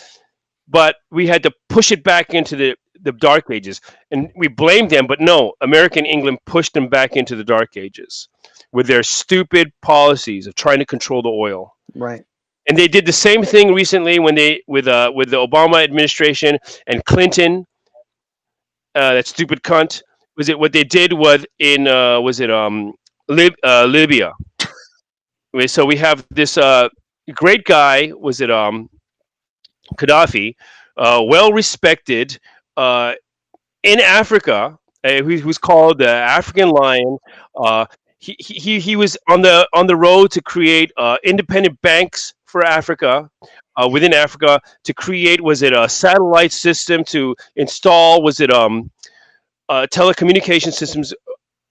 But we had to push it back into the dark ages, and we blamed them. But no, American England pushed them back into the dark ages with their stupid policies of trying to control the oil. right. And they did the same thing recently when they with the Obama administration and Clinton, that stupid cunt. Was it what they did was in was it Libya? So we have this great guy. Was it Gaddafi, well respected uh, in Africa, who's called the African Lion. Uh, he was on the road to create independent banks for Africa. Within Africa, to create was it a satellite system to install was it telecommunication systems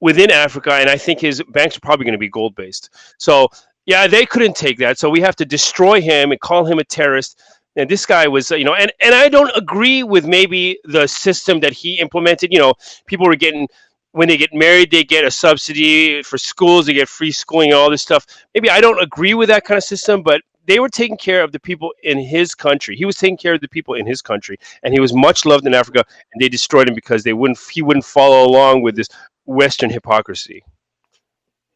within Africa, and I think his banks are probably going to be gold based. So yeah, they couldn't take that. So we have to destroy him and call him a terrorist. And this guy was, and I don't agree with maybe the system that he implemented. People were getting when they get married, they get a subsidy for schools, they get free schooling, and all this stuff. Maybe I don't agree with that kind of system, but they were taking care of the people in his country. He was taking care of the people in his country, and he was much loved in Africa. And they destroyed him because he wouldn't follow along with this Western hypocrisy.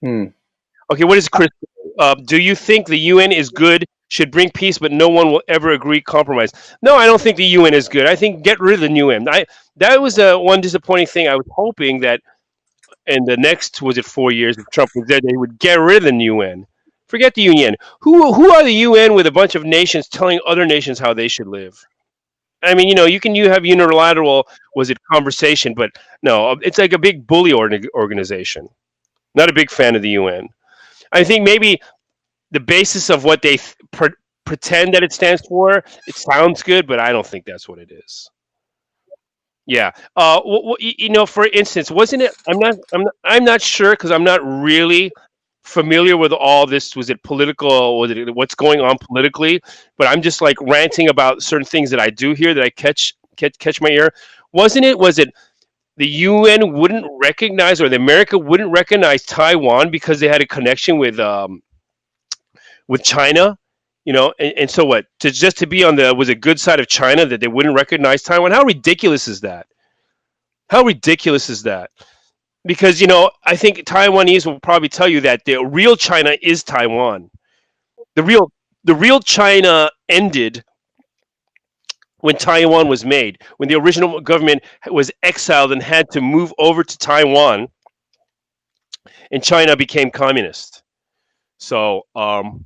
Hmm. Okay, what is Chris? Do you think the UN is good? Should bring peace, but no one will ever agree compromise. No, I don't think the UN is good. I think get rid of the UN. That was one disappointing thing. I was hoping that in the next 4 years, if Trump was there, they would get rid of the UN. Forget the UN. Who are the UN with a bunch of nations telling other nations how they should live? I mean, you have unilateral conversation, but no, it's like a big bully organization. Not a big fan of the UN. I think maybe the basis of what they pretend that it stands for, it sounds good, but I don't think that's what it is. Yeah. For instance, wasn't it? I'm not sure because I'm not really familiar with all this. Was it political? Was it what's going on politically? But I'm just like ranting about certain things that I do hear that I catch my ear. Wasn't it? Was it the UN wouldn't recognize, or the America wouldn't recognize Taiwan because they had a connection with China, and so what? To be on the was a good side of China that they wouldn't recognize Taiwan? How ridiculous is that? How ridiculous is that? Because I think Taiwanese will probably tell you that the real China is Taiwan. The real China ended when Taiwan was made, when the original government was exiled and had to move over to Taiwan, and China became communist. So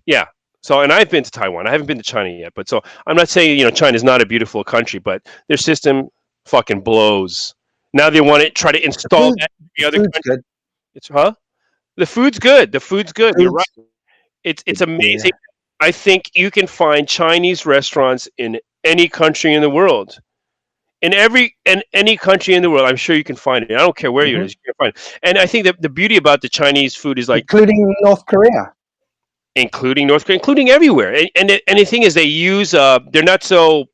yeah. So and I've been to Taiwan. I haven't been to China yet, but so I'm not saying China's not a beautiful country, but their system fucking blows. Now they want to try to The install food, that in the the other food's country. good. It's the food's good. The food's good. You're right. Food's It's good. amazing. Yeah. I think you can find Chinese restaurants in any country in the world. in any country in the world. I'm sure you can find it. I don't care where it is, you can find it. And I think that the beauty about the Chinese food is like, including North Korea. including North Korea, including everywhere. And the thing is, they use they're not so,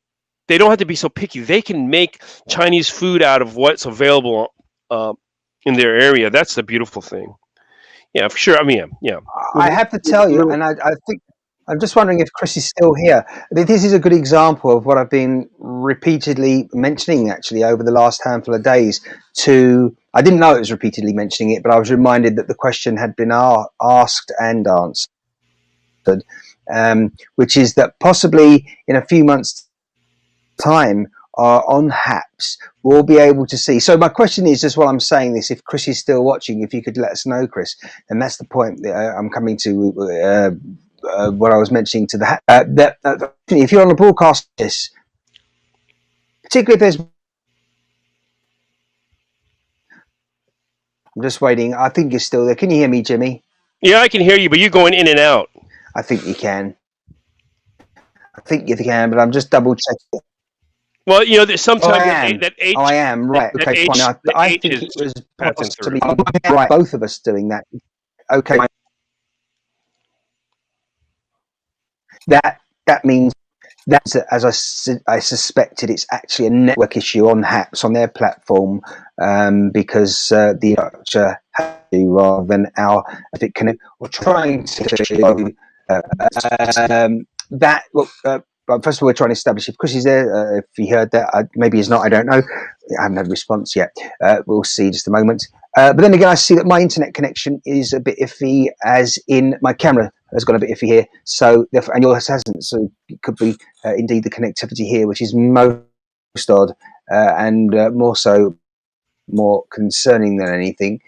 they don't have to be so picky. They can make Chinese food out of what's available in their area. That's the beautiful thing. Yeah, for sure. I mean, yeah. I have to tell you, and I think I'm just wondering if Chris is still here. This is a good example of what I've been repeatedly mentioning actually over the last handful of days. I didn't know it was repeatedly mentioning it, but I was reminded that the question had been asked and answered, which is that possibly in a few months' time on HAPS, we'll be able to see. So my question is, just while I'm saying this, if Chris is still watching, if you could let us know, Chris, and that's the point that I'm coming to. What I was mentioning to that if you're on a broadcast, this particularly if there's, I'm just waiting. I think you're still there. Can you hear me, Jimmy? Yeah, I can hear you, but you're going in and out. I think you can. I think you can, but I'm just double checking. Well, you know, sometimes that H. I am right. Okay, fine. I think it was possibly right. Both of us doing that. Okay. That means that's, as I suspected, it's actually a network issue on HAPS on their platform, because the structure has to, rather than our Epic Connect or trying to that. But first of all, we're trying to establish if Chris is there. If he heard that, maybe he's not. I don't know. I haven't had a response yet. We'll see in just a moment. But then again, I see that my internet connection is a bit iffy, as in my camera has got a bit iffy here. So, and yours hasn't. So it could be indeed the connectivity here, which is most odd, and more concerning than anything.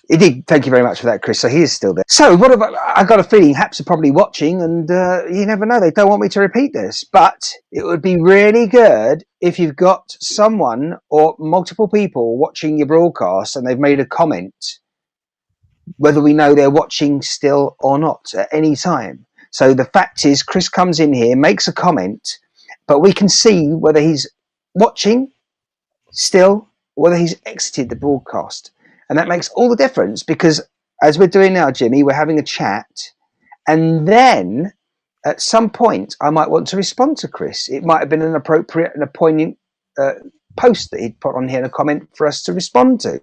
Indeed, thank you very much for that, Chris. So he is still there. So what about? I got a feeling HAPS are probably watching, and you never know. They don't want me to repeat this, but it would be really good if you've got someone or multiple people watching your broadcast and they've made a comment, whether we know they're watching still or not at any time. So the fact is, Chris comes in here, makes a comment, but we can see whether he's watching still, whether he's exited the broadcast. And that makes all the difference, because as we're doing now, Jimmy, we're having a chat, and then at some point I might want to respond to Chris. It might have been an appropriate and a poignant post that he'd put on here in a comment for us to respond to.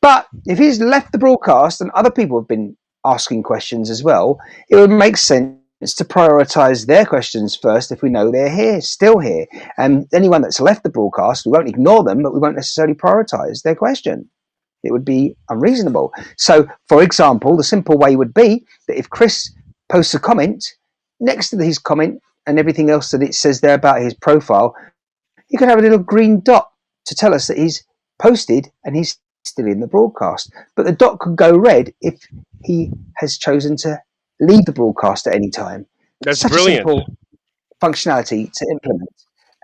But if he's left the broadcast and other people have been asking questions as well, it would make sense to prioritise their questions first if we know they're here, still here. And anyone that's left the broadcast, we won't ignore them, but we won't necessarily prioritise their question. It would be unreasonable. So, for example, the simple way would be that if Chris posts a comment, next to his comment and everything else that it says there about his profile, you could have a little green dot to tell us that he's posted and he's still in the broadcast. But the dot could go red if he has chosen to leave the broadcast at any time. That's such brilliant. A simple functionality to implement.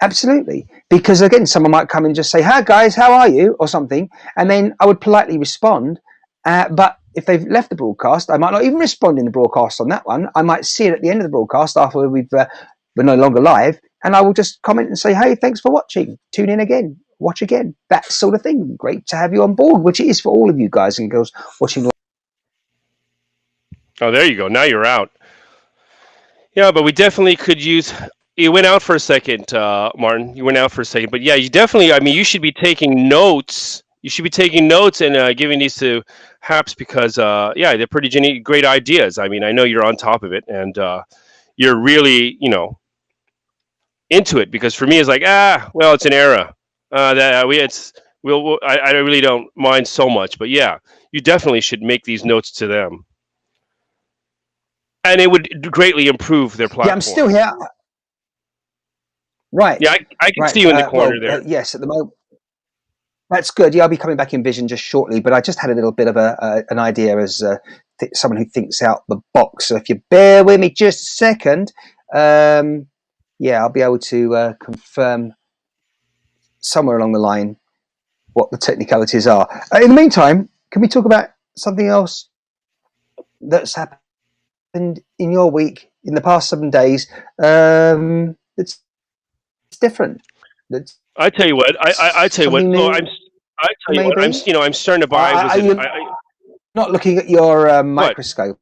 Absolutely. Because again, someone might come and just say, "Hi guys, how are you?" or something. And then I would politely respond. But if they've left the broadcast, I might not even respond in the broadcast on that one. I might see it at the end of the broadcast after we're no longer live. And I will just comment and say, "Hey, thanks for watching. Tune in again. Watch again." That sort of thing. Great to have you on board, which it is for all of you guys and girls watching. Oh, there you go. Now you're out. Yeah, but we definitely could use. You went out for a second, Martin. You went out for a second, but yeah, you definitely. I mean, you should be taking notes. You should be taking notes and giving these to HAPS, because yeah, they're pretty great ideas. I mean, I know you're on top of it, and you're really, into it. Because for me, it's like, well, it's an error. I really don't mind so much, but yeah, you definitely should make these notes to them, and it would greatly improve their platform. Yeah, I'm still here. Right. Yeah, I can see you in the corner there. Yes, at the moment. That's good. Yeah, I'll be coming back in vision just shortly, but I just had a little bit of an idea as someone who thinks out the box. So if you bear with me just a second, yeah, I'll be able to confirm somewhere along the line what the technicalities are. In the meantime, can we talk about something else that's happened in your week in the past 7 days? It's different. That's I tell you what. I tell you what. something No, new, I tell you what. maybe. I'm starting to buy. Was Are it? you not looking at your What? microscope?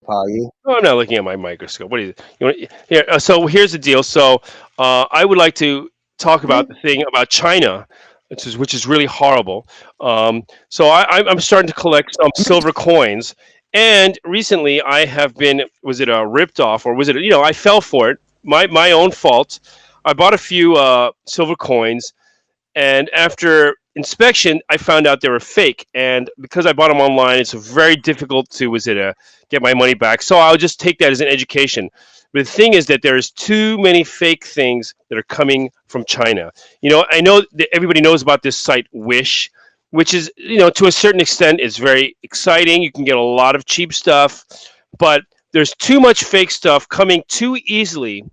Are you? Oh, I'm not looking at my microscope. What do you want? Here. So here's the deal. So I would like to talk about the thing about China, which is really horrible. So I'm starting to collect some silver coins, and recently I have been. Was it ripped off, or was it? I fell for it. My own fault. I bought a few silver coins, and after inspection, I found out they were fake. And because I bought them online, it's very difficult to get my money back. So I'll just take that as an education. But the thing is that there's too many fake things that are coming from China. I know that everybody knows about this site Wish, which is, to a certain extent, is very exciting. You can get a lot of cheap stuff, but there's too much fake stuff coming too easily.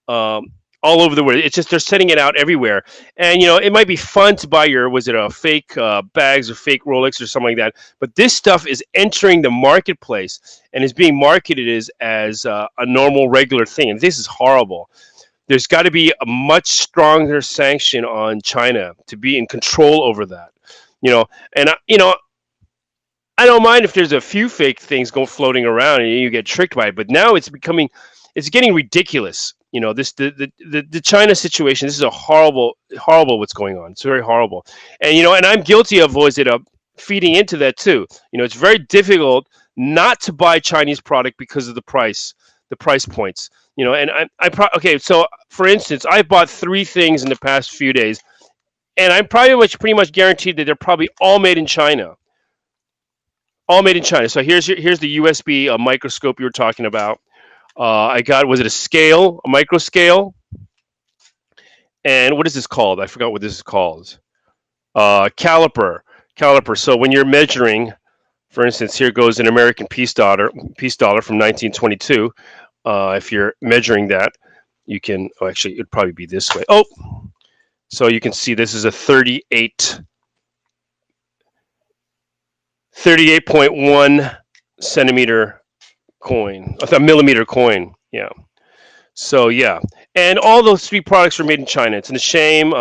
Um, all over the world. It's just they're sending it out everywhere, and it might be fun to buy was it a fake bags or fake Rolex or something like that. But this stuff is entering the marketplace and is being marketed as a normal, regular thing, and this is horrible. There's got to be a much stronger sanction on China to be in control over that. And I don't mind if there's a few fake things floating around and you get tricked by it, but now it's getting ridiculous. This the China situation. This is a horrible what's going on. It's very horrible, and I'm guilty of feeding into that too. It's very difficult not to buy Chinese product because of the price points. And okay. So for instance, I bought 3 things in the past few days, and I'm pretty much guaranteed that they're probably all made in China. All made in China. So here's the USB microscope you were talking about. I got, was it a micro scale? And what is this called? I forgot what this is called. Caliper. So when you're measuring, for instance, here goes an American peace dollar from 1922. If you're measuring that, you can, actually, it'd probably be this way. Oh, so you can see this is a 38.1 centimeter coin, a millimeter coin. Yeah. So yeah, and all those 3 products were made in China. It's a shame.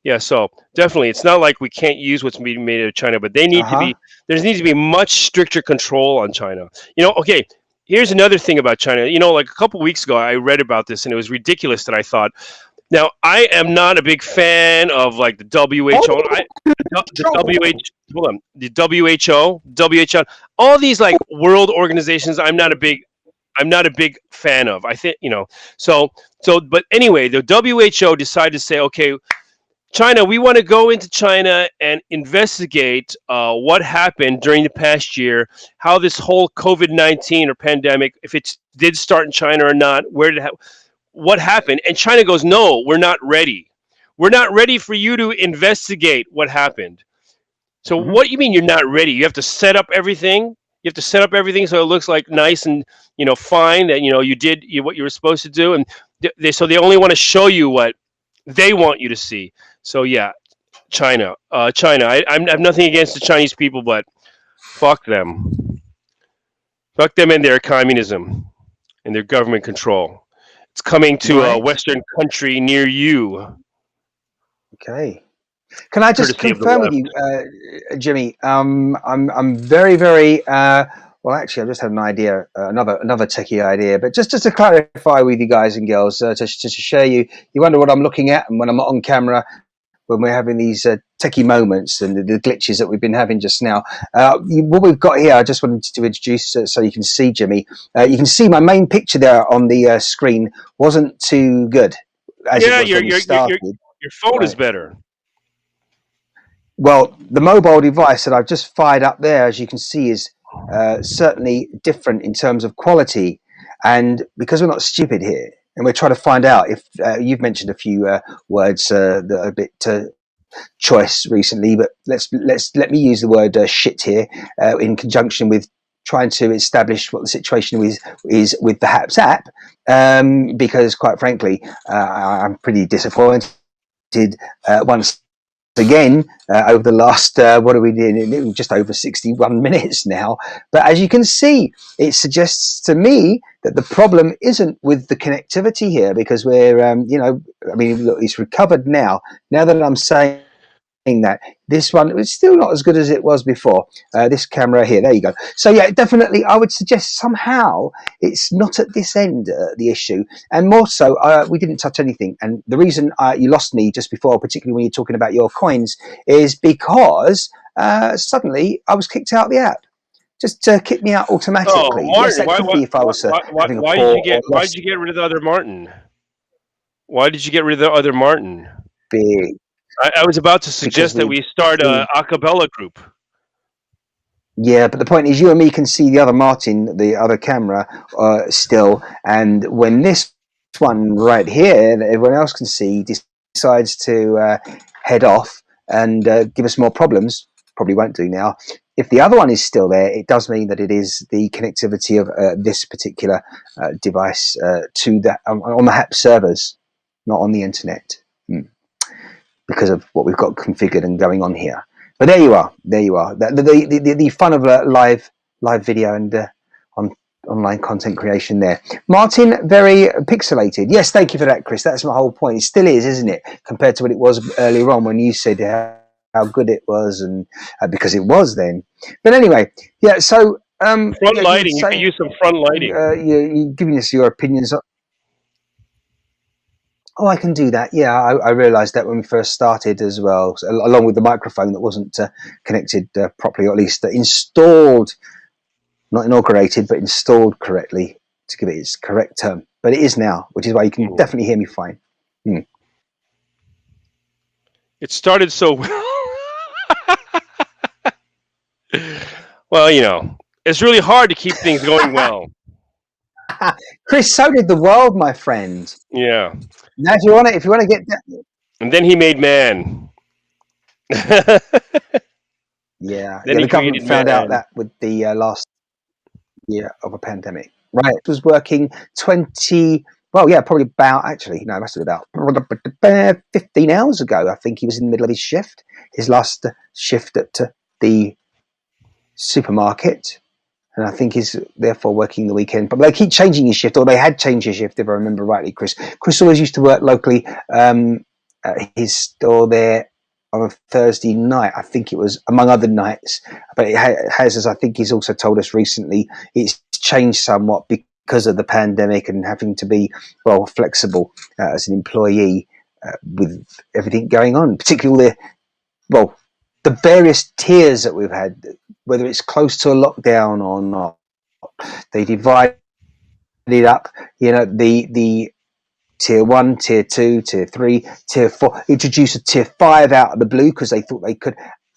Yeah. So definitely, it's not like we can't use what's being made in China, but they need to be. There needs to be much stricter control on China. Okay. Here's another thing about China. Like a couple weeks ago, I read about this, and it was ridiculous that I thought. Now, I am not a big fan of like the WHO. The WHO, all these like world organizations. I'm not a big fan of. I think but anyway, the WHO decided to say, okay, China, we want to go into China and investigate what happened during the past year, how this whole COVID-19 or pandemic, if it did start in China or not, what happened. And China goes, no, we're not ready. We're not ready for you to investigate what happened. So what do you mean you're not ready? You have to set up everything. You have to set up everything so it looks like nice and fine that you did what you were supposed to do, and they only want to show you what they want you to see. So yeah, China. I have nothing against the Chinese people, but fuck them. Fuck them and their communism and their government control. It's coming to a Western country near you. Okay. Can I just confirm with you, Jimmy? I'm very, very well. Actually, I just had an idea, another techie idea. But just to clarify with you guys and girls, to share you wonder what I'm looking at, and when I'm not on camera, when we're having these techie moments and the glitches that we've been having just now. What we've got here, I just wanted to introduce so you can see, Jimmy. You can see my main picture there on the screen wasn't too good. Your phone is better. Well, the mobile device that I've just fired up there, as you can see, is certainly different in terms of quality. And because we're not stupid here, and we're trying to find out if you've mentioned a few words that are a bit choice recently, but let me use the word shit here in conjunction with trying to establish what the situation is with the HAPS app, because quite frankly, I'm pretty disappointed once again over the last what are we doing, just over 61 minutes now. But as you can see, it suggests to me that the problem isn't with the connectivity here, because we're I mean, look, it's recovered now. Now that I'm saying that, this one is still not as good as it was before. This camera here, there you go. So yeah, definitely, I would suggest somehow it's not at this end the issue, and more so, we didn't touch anything. And the reason you lost me just before, particularly when you're talking about your coins, is because suddenly I was kicked out of the app. Just kicked me out automatically. Oh, Yes, Martin, that could be if I was having a why poor did you get or lost rid of the other Martin? Why did you get rid of the other Martin? big. I was about to suggest that we start a cappella group. Yeah, but the point is, you and me can see the other Martin, the other camera, still. And when this one right here, that everyone else can see, decides to head off and give us more problems, probably won't do now. If the other one is still there, it does mean that it is the connectivity of this particular device to the on the HAP servers, not on the internet. Because of what we've got configured and going on here. But there you are. The fun of live video and online content creation there. Martin, very pixelated. Yes, thank you for that, Chris. That's my whole point. It still is, isn't it? Compared to what it was earlier on when you said how good it was, and because it was then. But anyway, yeah, so... front lighting. You can use some front lighting. You're giving us your opinions on... Oh, I can do that. Yeah, I realised that when we first started as well, along with the microphone that wasn't connected properly, or at least installed, not inaugurated, but installed correctly, to give it its correct term. But it is now, which is why you can definitely hear me fine. It started so well. Well, you know, it's really hard to keep things going well. Chris, so did the world, my friend. Yeah. Now, if you want to get that, and then he made man. Yeah, the government found out that with the last year of a pandemic. Right, it was working 20. Well, yeah, probably about. Actually, no, it must have been about 15 hours ago. I think he was in the middle of his shift, his last shift at the supermarket. And I think he's therefore working the weekend. But they keep changing his shift, or they had changed his shift, if I remember rightly, Chris. Chris always used to work locally at his store there on a Thursday night. I think it was, among other nights. But it has, as I think he's also told us recently, it's changed somewhat because of the pandemic and having to be, well, flexible as an employee with everything going on, particularly the various tiers that we've had, whether it's close to a lockdown or not. They divide it up, you know, the tier 1, tier 2, tier 3, tier 4, introduce a tier 5 out of the blue because they thought they could.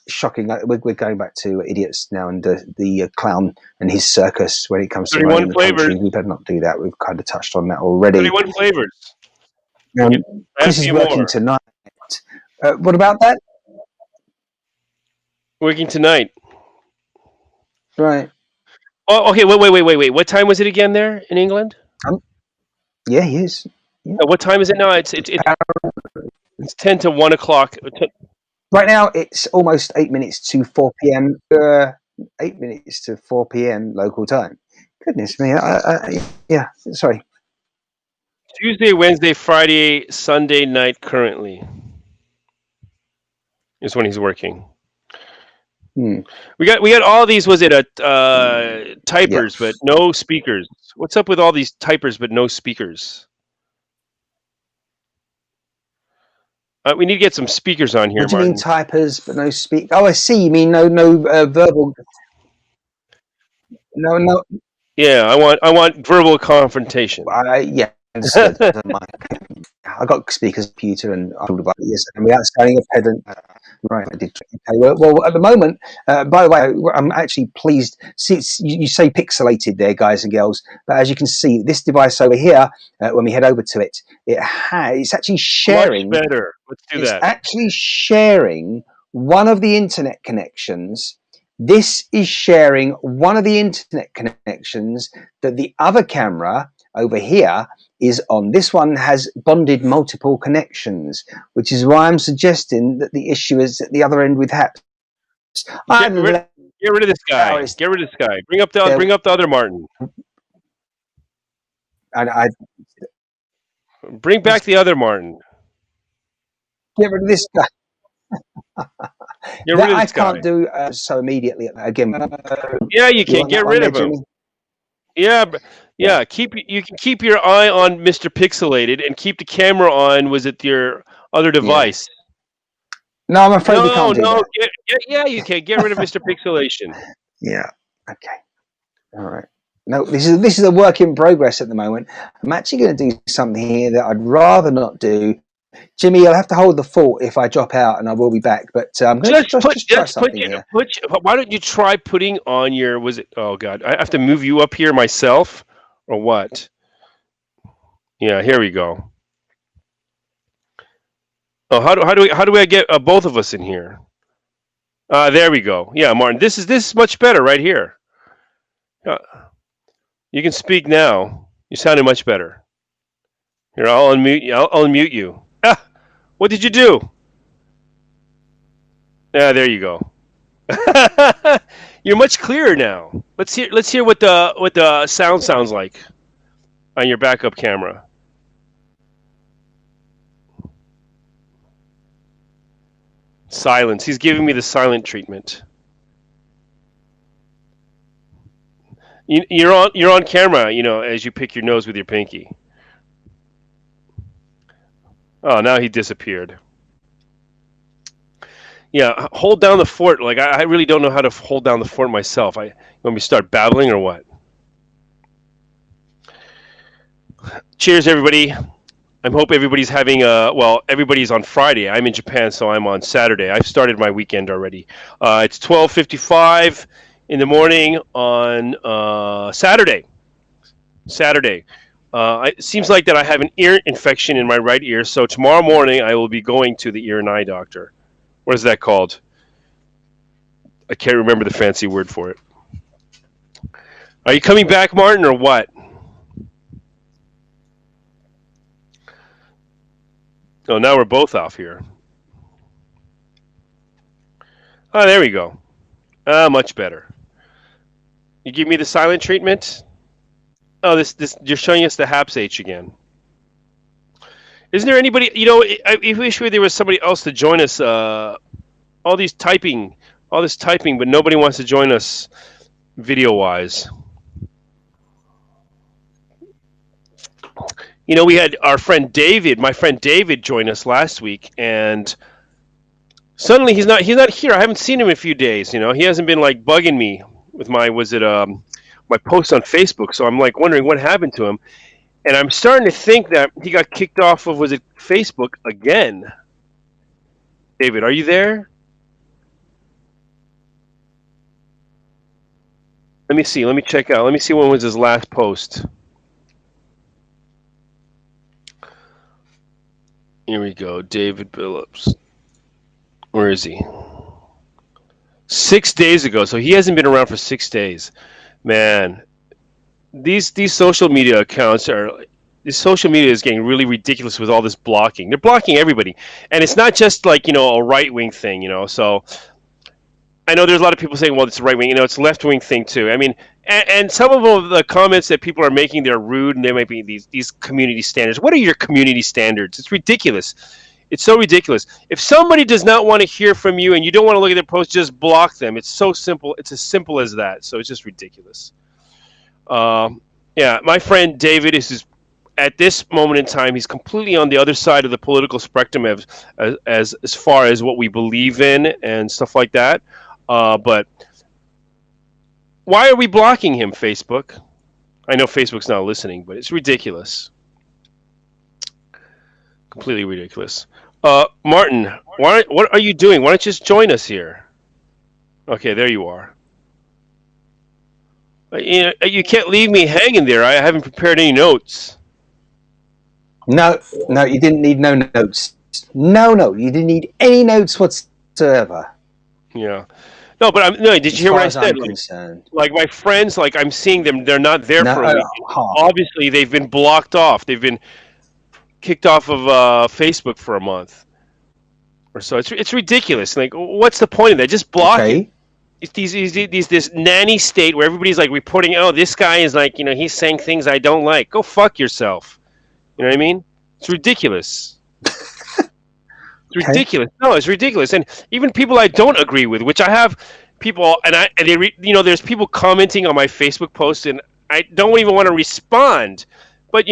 Shocking. We're going back to idiots now and the clown and his circus when it comes to running the country. We better not do that. We've kind of touched on that already. 31 flavors. Chris is working tonight. What about that? Working tonight. Right. Oh, okay. Wait. What time was it again there in England? Yeah, he is. Yeah. What time is it now? It's 10 to 1 o'clock. Right now, it's almost 8 minutes to 4 p.m. 8 minutes to 4 p.m. local time. Goodness me. Yeah, sorry. Tuesday, Wednesday, Friday, Sunday night currently is when he's working. We got all these. Was it typers but no speakers? What's up with all these typers but no speakers? We need to get some speakers on here. What do you Martin. mean typers but no speak? Oh, I see. You mean no verbal? No. Yeah, I want verbal confrontation. Yeah. I got speakers, computer, and I thought about it yesterday. Without sounding a pedant, right? I did. Okay, well, at the moment, by the way, I'm actually pleased. See, you say pixelated there, guys and girls, but as you can see, this device over here, when we head over to it, it's actually sharing. Much better. Let's do that. It's actually sharing one of the internet connections. This is sharing one of the internet connections that the other camera over here is on. This one has bonded multiple connections, which is why I'm suggesting that the issue is at the other end with HAPS. Get rid of this guy. Get rid of this guy. Bring up the other Martin. And bring back the other Martin. Get rid of this guy. Get That rid of I this guy. can't do so immediately. Again, Yeah, you you can want that get one rid there, of him. Jimmy? Yeah, Yeah. You can keep your eye on Mr. Pixelated and keep the camera on. Was it your other Yeah. device? No, I'm afraid we No, can't do no. that. Yeah, you can get rid of Mr. Pixelation. Yeah. Okay. All right. No, this is a work in progress at the moment. I'm actually going to do something here that I'd rather not do. Jimmy, you'll have to hold the fort if I drop out, and I will be back. But I'm going to just try something here. Why don't you try putting on your? Was it? Oh God, I have to move you up here myself, or what? Yeah, here we go. Oh, how do I get both of us in here? There we go. Yeah, Martin, this is much better right here. You can speak now. You sounded much better. Here, I'll unmute you. I'll unmute you. Ah, what did you do? Yeah, there you go. You're much clearer now. Let's hear what the sound sounds like on your backup camera. Silence. He's giving me the silent treatment. You're on camera, as you pick your nose with your pinky. Oh, now he disappeared. Yeah, hold down the fort. Like I really don't know how to hold down the fort myself. You want me to start babbling or what? Cheers, everybody. I hope everybody's having everybody's on Friday. I'm in Japan, so I'm on Saturday. I've started my weekend already. It's 12:55 in the morning on Saturday. It seems like that I have an ear infection in my right ear, so tomorrow morning I will be going to the ear and eye doctor. What is that called? I can't remember the fancy word for it. Are you coming back, Martin, or what? Oh, now we're both off here. Oh, there we go. Much better. You give me the silent treatment? Oh, this you're showing us the HAPS H again. Isn't there anybody? I wish there was somebody else to join us. All this typing, but nobody wants to join us video-wise. We had our friend David, my friend David, join us last week, and suddenly he's not here. I haven't seen him in a few days. He hasn't been like bugging me with my my post on Facebook. So I'm like wondering what happened to him, and I'm starting to think that he got kicked off of Facebook again. David, are you there? Let me see. Let me check out. Let me see when was his last post. Here we go. David Billups. Where is he? 6 days ago. So he hasn't been around for 6 days. Man, these social media accounts this social media is getting really ridiculous with all this blocking. They're blocking everybody. And it's not just like, a right-wing thing, So I know there's a lot of people saying, well, it's a right-wing. It's a left-wing thing, too. I mean, and some of the comments that people are making, they're rude, and they might be these community standards. What are your community standards? It's ridiculous. It's so ridiculous. If somebody does not want to hear from you and you don't want to look at their post, just block them. It's so simple. It's as simple as that. So it's just ridiculous. Yeah, my friend David is at this moment in time, he's completely on the other side of the political spectrum as far as what we believe in and stuff like that. But why are we blocking him, Facebook? I know Facebook's not listening, but it's ridiculous. Completely ridiculous. Martin, what are you doing? Why don't you just join us here? Okay, there you are. You can't leave me hanging there. I haven't prepared any notes. No, you didn't need no notes. No, you didn't need any notes whatsoever. Yeah. No, but did you hear what I said? Like my friends, like I'm seeing them, they're not there for a week. Obviously, they've been blocked off. They've been kicked off of Facebook for a month or so. It's ridiculous. Like, what's the point of that? Just block it. It's this nanny state where everybody's like reporting, oh, this guy is like, he's saying things I don't like. Go fuck yourself. You know what I mean? It's ridiculous. It's ridiculous. No, it's ridiculous. And even people I don't agree with, which I have people, there's people commenting on my Facebook post, and I don't even want to respond. But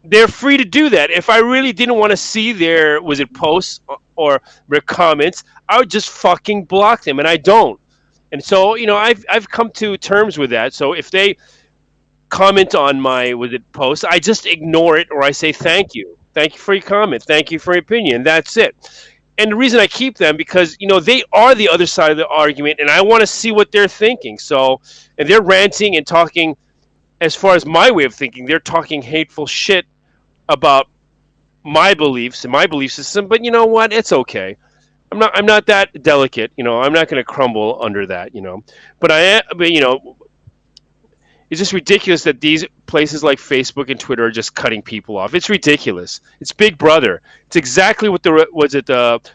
they're free to do that. If I really didn't want to see their posts or their comments, I would just fucking block them, and I don't. And so I've come to terms with that. So if they comment on my post, I just ignore it, or I say thank you for your comment, thank you for your opinion. That's it. And the reason I keep them, because they are the other side of the argument, and I want to see what they're thinking. So, and they're ranting and talking. As far as my way of thinking, they're talking hateful shit about my beliefs and my belief system. But you know what? It's okay. I'm not that delicate. I'm not going to crumble under that. But I am. But it's just ridiculous that these places like Facebook and Twitter are just cutting people off. It's ridiculous. It's Big Brother. It's exactly what the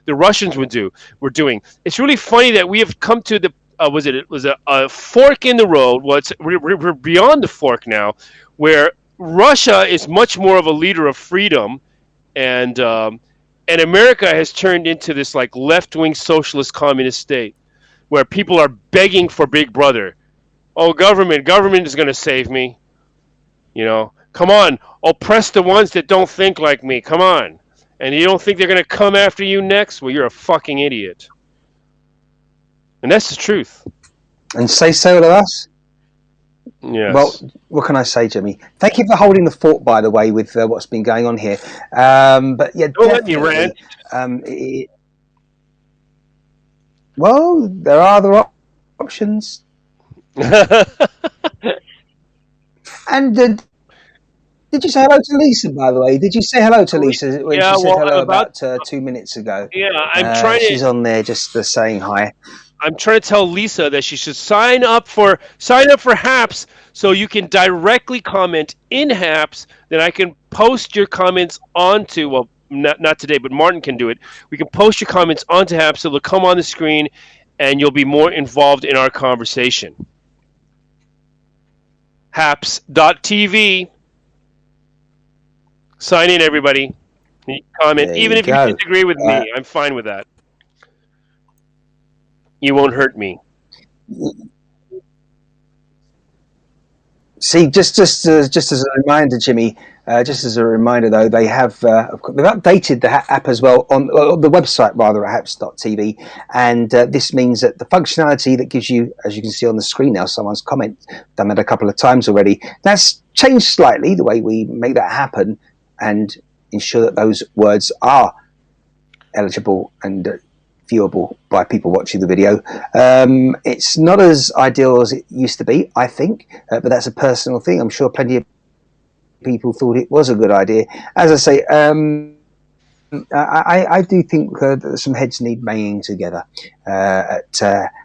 Russians were doing. It's really funny that we have come to the a fork in the road. Well, we're beyond the fork now, where Russia is much more of a leader of freedom, and America has turned into this like left-wing socialist communist state, where people are begging for Big Brother. Oh, government is going to save me. Come on, oppress the ones that don't think like me. Come on. And you don't think they're going to come after you next? Well, you're a fucking idiot. And that's the truth. And say so to us? Yes. Well, what can I say, Jimmy? Thank you for holding the fort, by the way, with what's been going on here. But yeah, don't let me rant. Well, there are other options. And did you say hello to Lisa, by the way? Did you say hello to Lisa when she said hello about 2 minutes ago? Yeah, I'm trying to... She's on there just saying hi. I'm trying to tell Lisa that she should sign up for Haps, so you can directly comment in Haps. Then I can post your comments onto, well, not today, but Martin can do it. We can post your comments onto Haps, so they'll come on the screen, and you'll be more involved in our conversation. Haps.tv. Sign in, everybody. Comment. Even if you disagree with me, I'm fine with that. You won't hurt me. See, just as a reminder, Jimmy. Just as a reminder, though, they've updated the app as well on the website, rather, at haps.tv, and this means that the functionality that gives you, as you can see on the screen now, someone's comment, done that a couple of times already. That's changed slightly the way we make that happen and ensure that those words are eligible and viewable by people watching the video. It's not as ideal as it used to be, I think, but that's a personal thing. I'm sure plenty of people thought it was a good idea. As I say, I do think that some heads need banging together at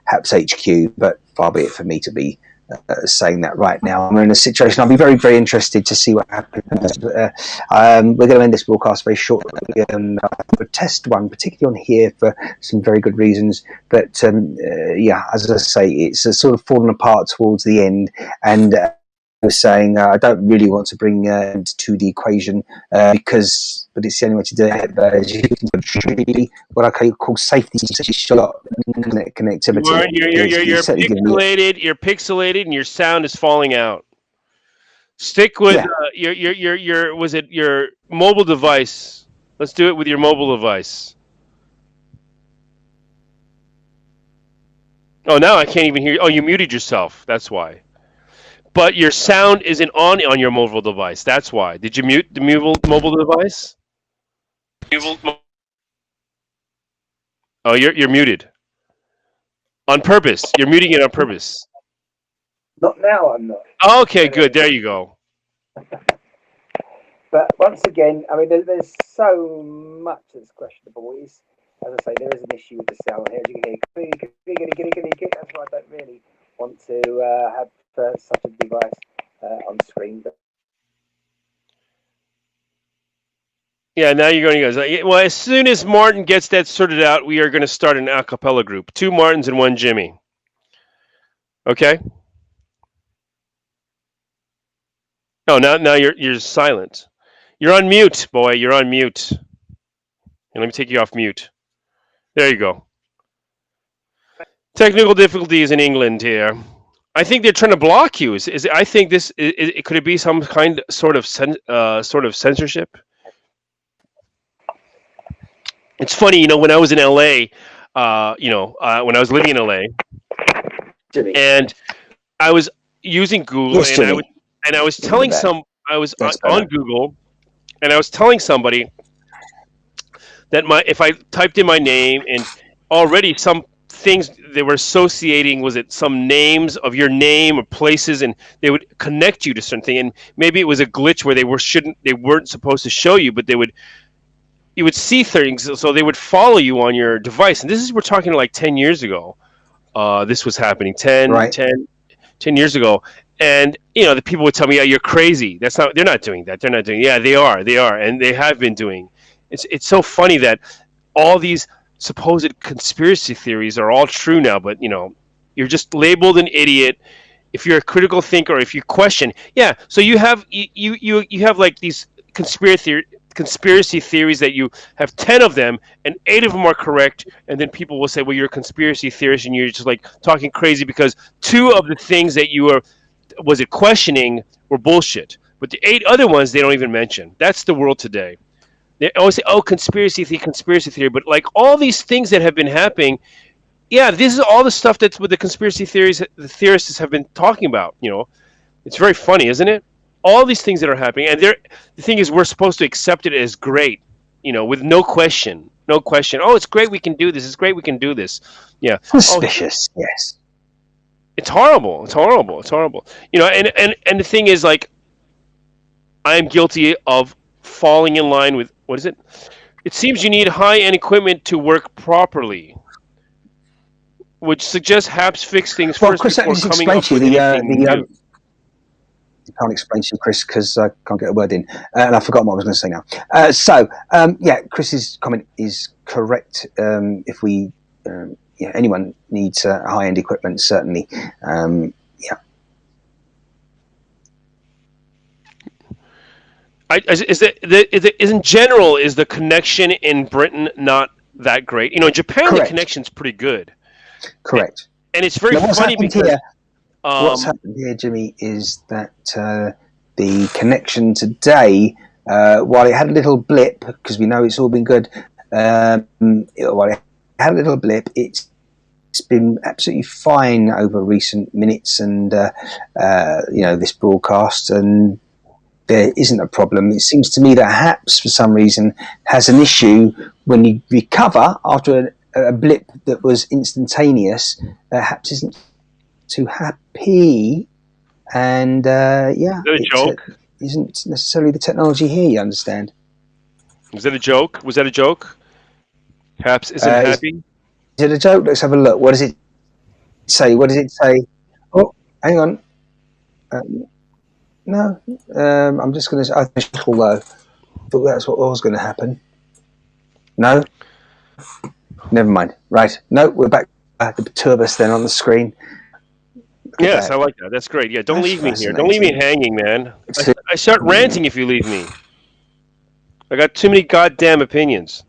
Haps HQ, but far be it for me to be saying that right now. I'm in a situation. I'll be very, very interested to see what happens. We're going to end this broadcast very shortly. A test one, particularly on here, for some very good reasons. But yeah, as I say, it's sort of fallen apart towards the end, and I was saying I don't really want to bring to the equation but it's the only way to do it. As you can see, what I call safety shot connectivity. You're pixelated, and your sound is falling out. Stick with your mobile device. Let's do it with your mobile device. Oh, now I can't even hear you. Oh, you muted yourself. That's why. But your sound isn't on your mobile device. That's why. Did you mute the mobile device? Oh, you're muted. On purpose. You're muting it on purpose. Not now, I'm not. Okay, good. There you go. But once again, I mean, there's so much that's questionable. As I say, there is an issue with the sound here. As you can hear, that's why I don't really want to have such a device on screen. But yeah, now you're going to go. Well, as soon as Martin gets that sorted out, we are going to start an a cappella group. 2 Martins and 1 Jimmy. Okay? Oh, now you're silent. You're on mute, boy. You're on mute. And let me take you off mute. There you go. Technical difficulties in England here. I think they're trying to block you. I think could it be some sort of censorship? It's funny, when I was in LA, when I was living in LA, Jimmy. and I was using Google, Yes, Jimmy. and I was telling I was That's on better. Google, and I was telling somebody that if I typed in my name, and already some things they were associating, was it some names of your name or places, and they would connect you to something, and maybe it was a glitch where they weren't supposed to show you, but you would see things, so they would follow you on your device. And we're talking like 10 years ago. This was happening 10 years ago. And, the people would tell me, yeah, you're crazy. They're not doing that. They're not doing, yeah, they are. And they have been doing. It's so funny that all these supposed conspiracy theories are all true now, but, you're just labeled an idiot if you're a critical thinker, or if you question. Yeah. So you have like these conspiracy theories that you have 10 of them, and 8 of them are correct, and then people will say, well, you're a conspiracy theorist and you're just like talking crazy because 2 of the things that you were questioning were bullshit, but the 8 other ones they don't even mention. That's the world today. They always say, oh, conspiracy theory, but like all these things that have been happening, yeah, this is all the stuff that's what the conspiracy theorists have been talking about. It's very funny, isn't it? All these things that are happening, and the thing is, we're supposed to accept it as great, with no question. Oh, it's great we can do this. It's great we can do this. Yeah. Suspicious, yes. It's horrible. And the thing is, like, I am guilty of falling in line with, what is it? It seems you need high-end equipment to work properly, which suggests Haps fix things first before coming up with anything new. I can't explain to you, Chris, because I can't get a word in, and I've forgotten what I was going to say now. Chris's comment is correct. If anyone needs high-end equipment, certainly. In general, is the connection in Britain not that great? In Japan, Correct. The connection's pretty good. Correct. And it's very funny because what's happened here, Jimmy, is that the connection today, while it had a little blip, because we know it's all been good, while it had a little blip, it's been absolutely fine over recent minutes and this broadcast, and there isn't a problem. It seems to me that Haps, for some reason, has an issue when you recover after a blip that was instantaneous. Haps isn't too happy, and Is that a joke? Isn't necessarily the technology here, you understand. Was that a joke? Haps isn't happy? Is it a joke? Let's have a look. What does it say? Oh, hang on. No, I'm just going to. I thought that's what was going to happen. No, never mind. Right, no, we're back. The 2 of us then on the screen. Yes, I like that. That's great. Yeah, don't leave me here. Don't leave me hanging, man. I start ranting if you leave me. I got too many goddamn opinions.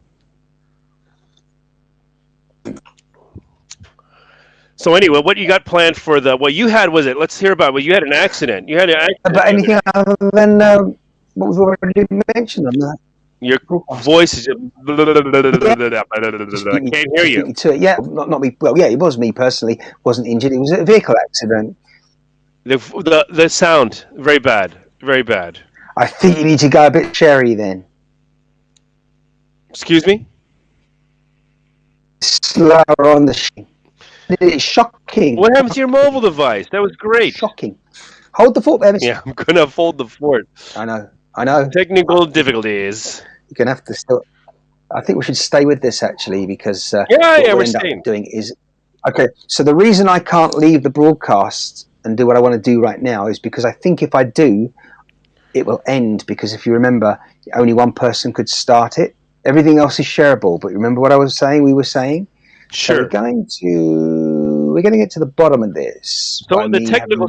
So anyway, what you got planned for what you had? Was it? Let's hear about it. You had an accident. But anything other than what we've already mentioned on that? Your voice is. I can't hear you. Yeah, not me. Well, yeah, it was me personally. Wasn't injured. It was a vehicle accident. The sound very bad. Very bad. I think you need to go a bit cherry then. Excuse me? Slower on the shit. It's shocking. What happened to your mobile device? That was great. Shocking. Hold the fort there, Mr. Yeah, I'm going to hold the fort. I know. Technical difficulties. You're going to have to still... I think we should stay with this, actually, because what we're end staying. up doing is... Okay, so the reason I can't leave the broadcast and do what I want to do right now is because I think if I do, it will end, because if you remember, only one person could start it. Everything else is shareable, but remember what we were saying? Sure. So we're going to get to the bottom of this. So on the technical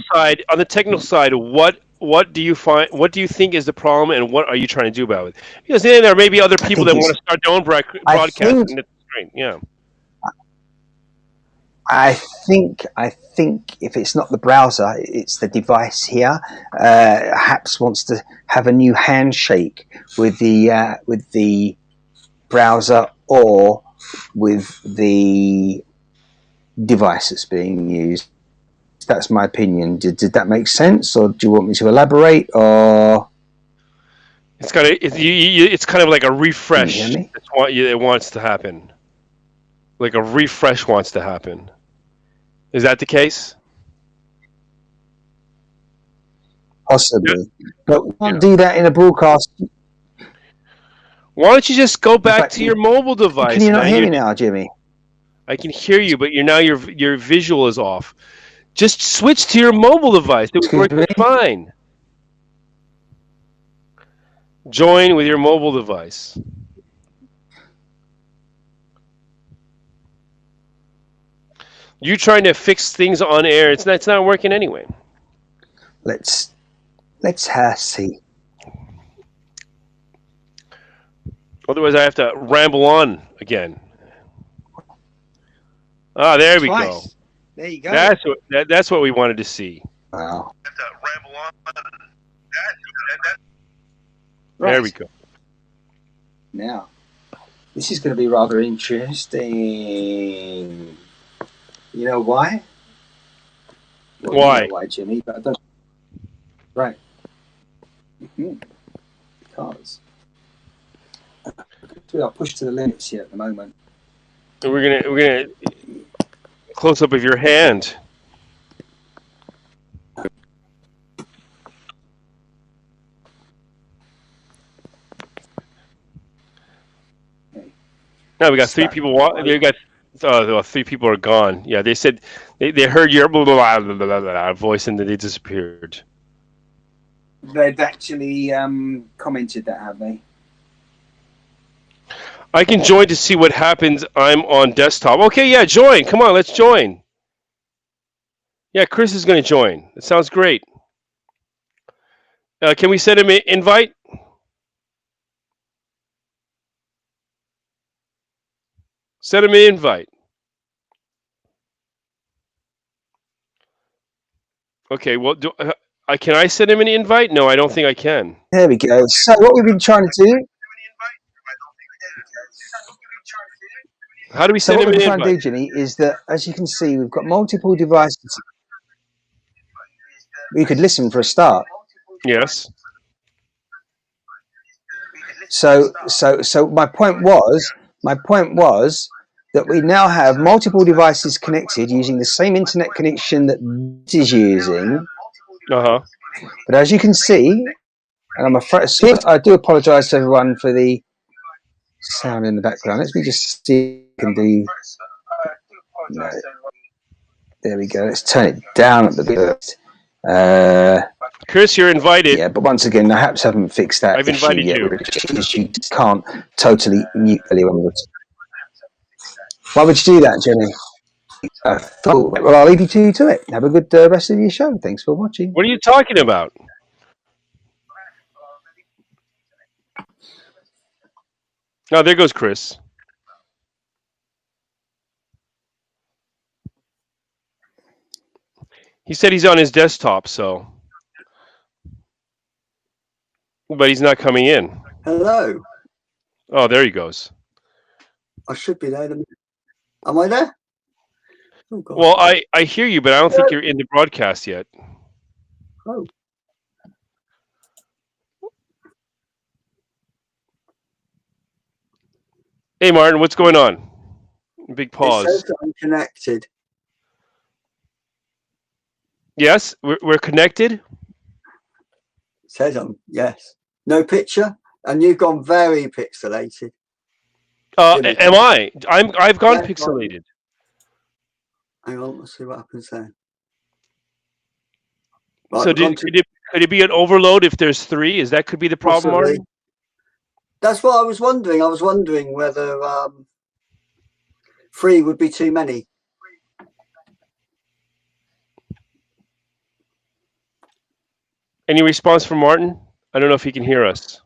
side, what what do you find? What do you think is the problem, and what are you trying to do about it? Because then there may be other I people think that it's. want to start their own I broadcast, think. and it's great. Yeah, I think if it's not the browser, it's the device here. Perhaps wants to have a new handshake with the browser or with the device that's being used. That's my opinion. Did that make sense, or do you want me to elaborate? Or it's kind of it's kind of like a can you hear refresh. me? It's what it wants to happen. Like a refresh wants to happen. Is that the case? Yeah. Possibly, but we Yeah. can't do that in a broadcast. Why don't you just go In back fact, to your mobile can device, you not man? hear me now, Jimmy? I can hear you, but your visual is off. Just switch to your mobile device. It would Excuse work me. just fine. Join with your mobile device. You trying to fix things on air? It's not working anyway. Let's see. Otherwise, I have to ramble on again. Ah, there we go. Twice. There you go. That's what we wanted to see. Wow. There we go. Now, this is going to be rather interesting. You know why? Well, Why? You know why, Jimmy? But I don't. Right. Because I'll push to the limits here at the moment. We're gonna close up of your hand. No, we got three people. We got three people are gone. Yeah, they said they heard your blah, blah, blah, blah, blah, voice and then they disappeared. They've actually commented that, have they? I can join to see what happens. I'm on desktop. Okay, yeah, join. Come on, let's join. Yeah, Chris is going to join. It sounds great. Can we send him an invite? Send him an invite. Okay, well, can I send him an invite? No, I don't think I can. There we go. So what we've been trying to do. How do we So send what him we've an been trying to do, invite? Jimmy, is that as you can see, we've got multiple devices. We could listen for a start. Yes. So my point was that we now have multiple devices connected using the same internet connection that this is using. Uh-huh. But as you can see, and I'm afraid I do apologise to everyone for the sound in the background. Let me just see if I can do. No. There we go. Let's turn it down at the bit. Chris, you're invited. Yeah, but once again, I perhaps haven't fixed that I've issue invited yet. you. You can't totally mute anyone. Why would you do that, Jenny? Well, I'll leave you to it. Have a good rest of your show. Thanks for watching. What are you talking about? Oh, there goes Chris. He said he's on his desktop, so. But he's not coming in. Hello. Oh, there he goes. I should be there. Am I there? Oh, God. Well, I hear you, but I don't think you're in the broadcast yet. Oh. Hey, Martin, what's going on? Big It pause. says that I'm connected. Yes, we're connected. It says yes. No picture, and you've gone very pixelated. Am I? I've gone pixelated. Hang on, let's see what happens there. Right, So could it be an overload if there's three? Could be the problem, possibly. Martin? That's what I was wondering. I was wondering whether 3 would be too many. Any response from Martin? I don't know if he can hear us.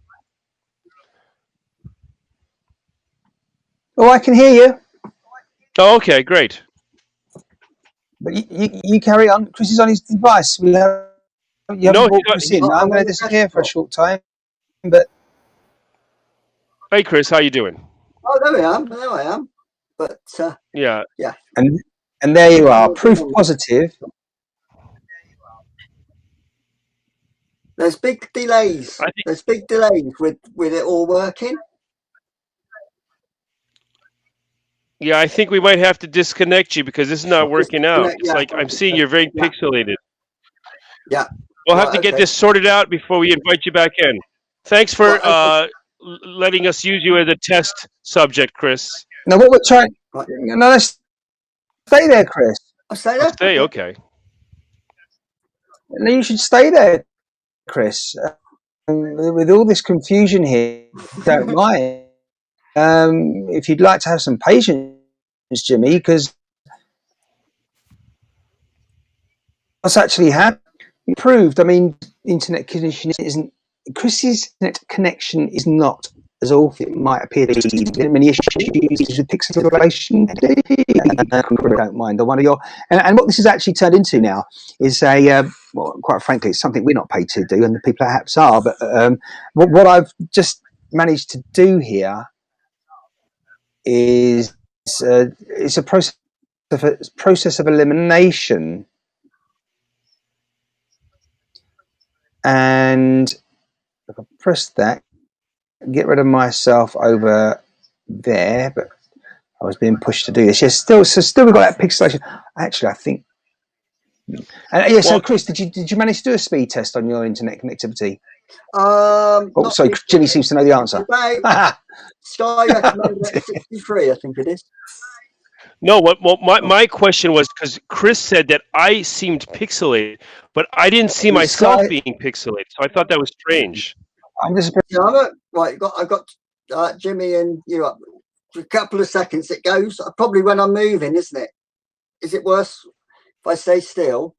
Oh, I can hear you. Oh, okay, great. But you carry on. Chris is on his device. You haven't No, brought Chris in. I'm I'm going on to the disappear for a desktop. short time. But hey, Chris, how you doing? Oh, there I am. There I am. But Yeah, yeah. and there you are. Proof positive. There's big delays. I think. There's big delays with it all working. Yeah, I think we might have to disconnect you because this is not working out. It's Yeah, like I'm seeing you're very yeah, pixelated. yeah. We'll have Right, to get okay. this sorted out before we invite you back in. Thanks for Right, okay. letting us use you as a test subject, Chris. Now, what we're trying. Right. No, let's stay there, Chris. I'll stay I'll there. stay. Okay. No, you should stay there, Chris. With all this confusion here, don't mind. If you'd like to have some patience, Jimmy, because what's actually happened proved. I mean, internet connection isn't. Chris's internet connection is not as awful it might appear to be. There are many issues with pixelation. Don't mind. One of your and what this has actually turned into now is a well, quite frankly, it's something we're not paid to do, and the people perhaps are. But what I've just managed to do here is it's a process of elimination. And if I press that, get rid of myself over there, but I was being pushed to do this. Yes, still we've got that pixelation. Actually, I think. So Chris, did you manage to do a speed test on your internet connectivity? So Jimmy seems to know the answer. Sky recommended 63, I think it is. No, my question was because Chris said that I seemed pixelated, but I didn't see myself being pixelated, so I thought that was strange. I'm just right. I've got Jimmy and you up for a couple of seconds. It goes probably when I'm moving, isn't it? Is it worse if I stay still?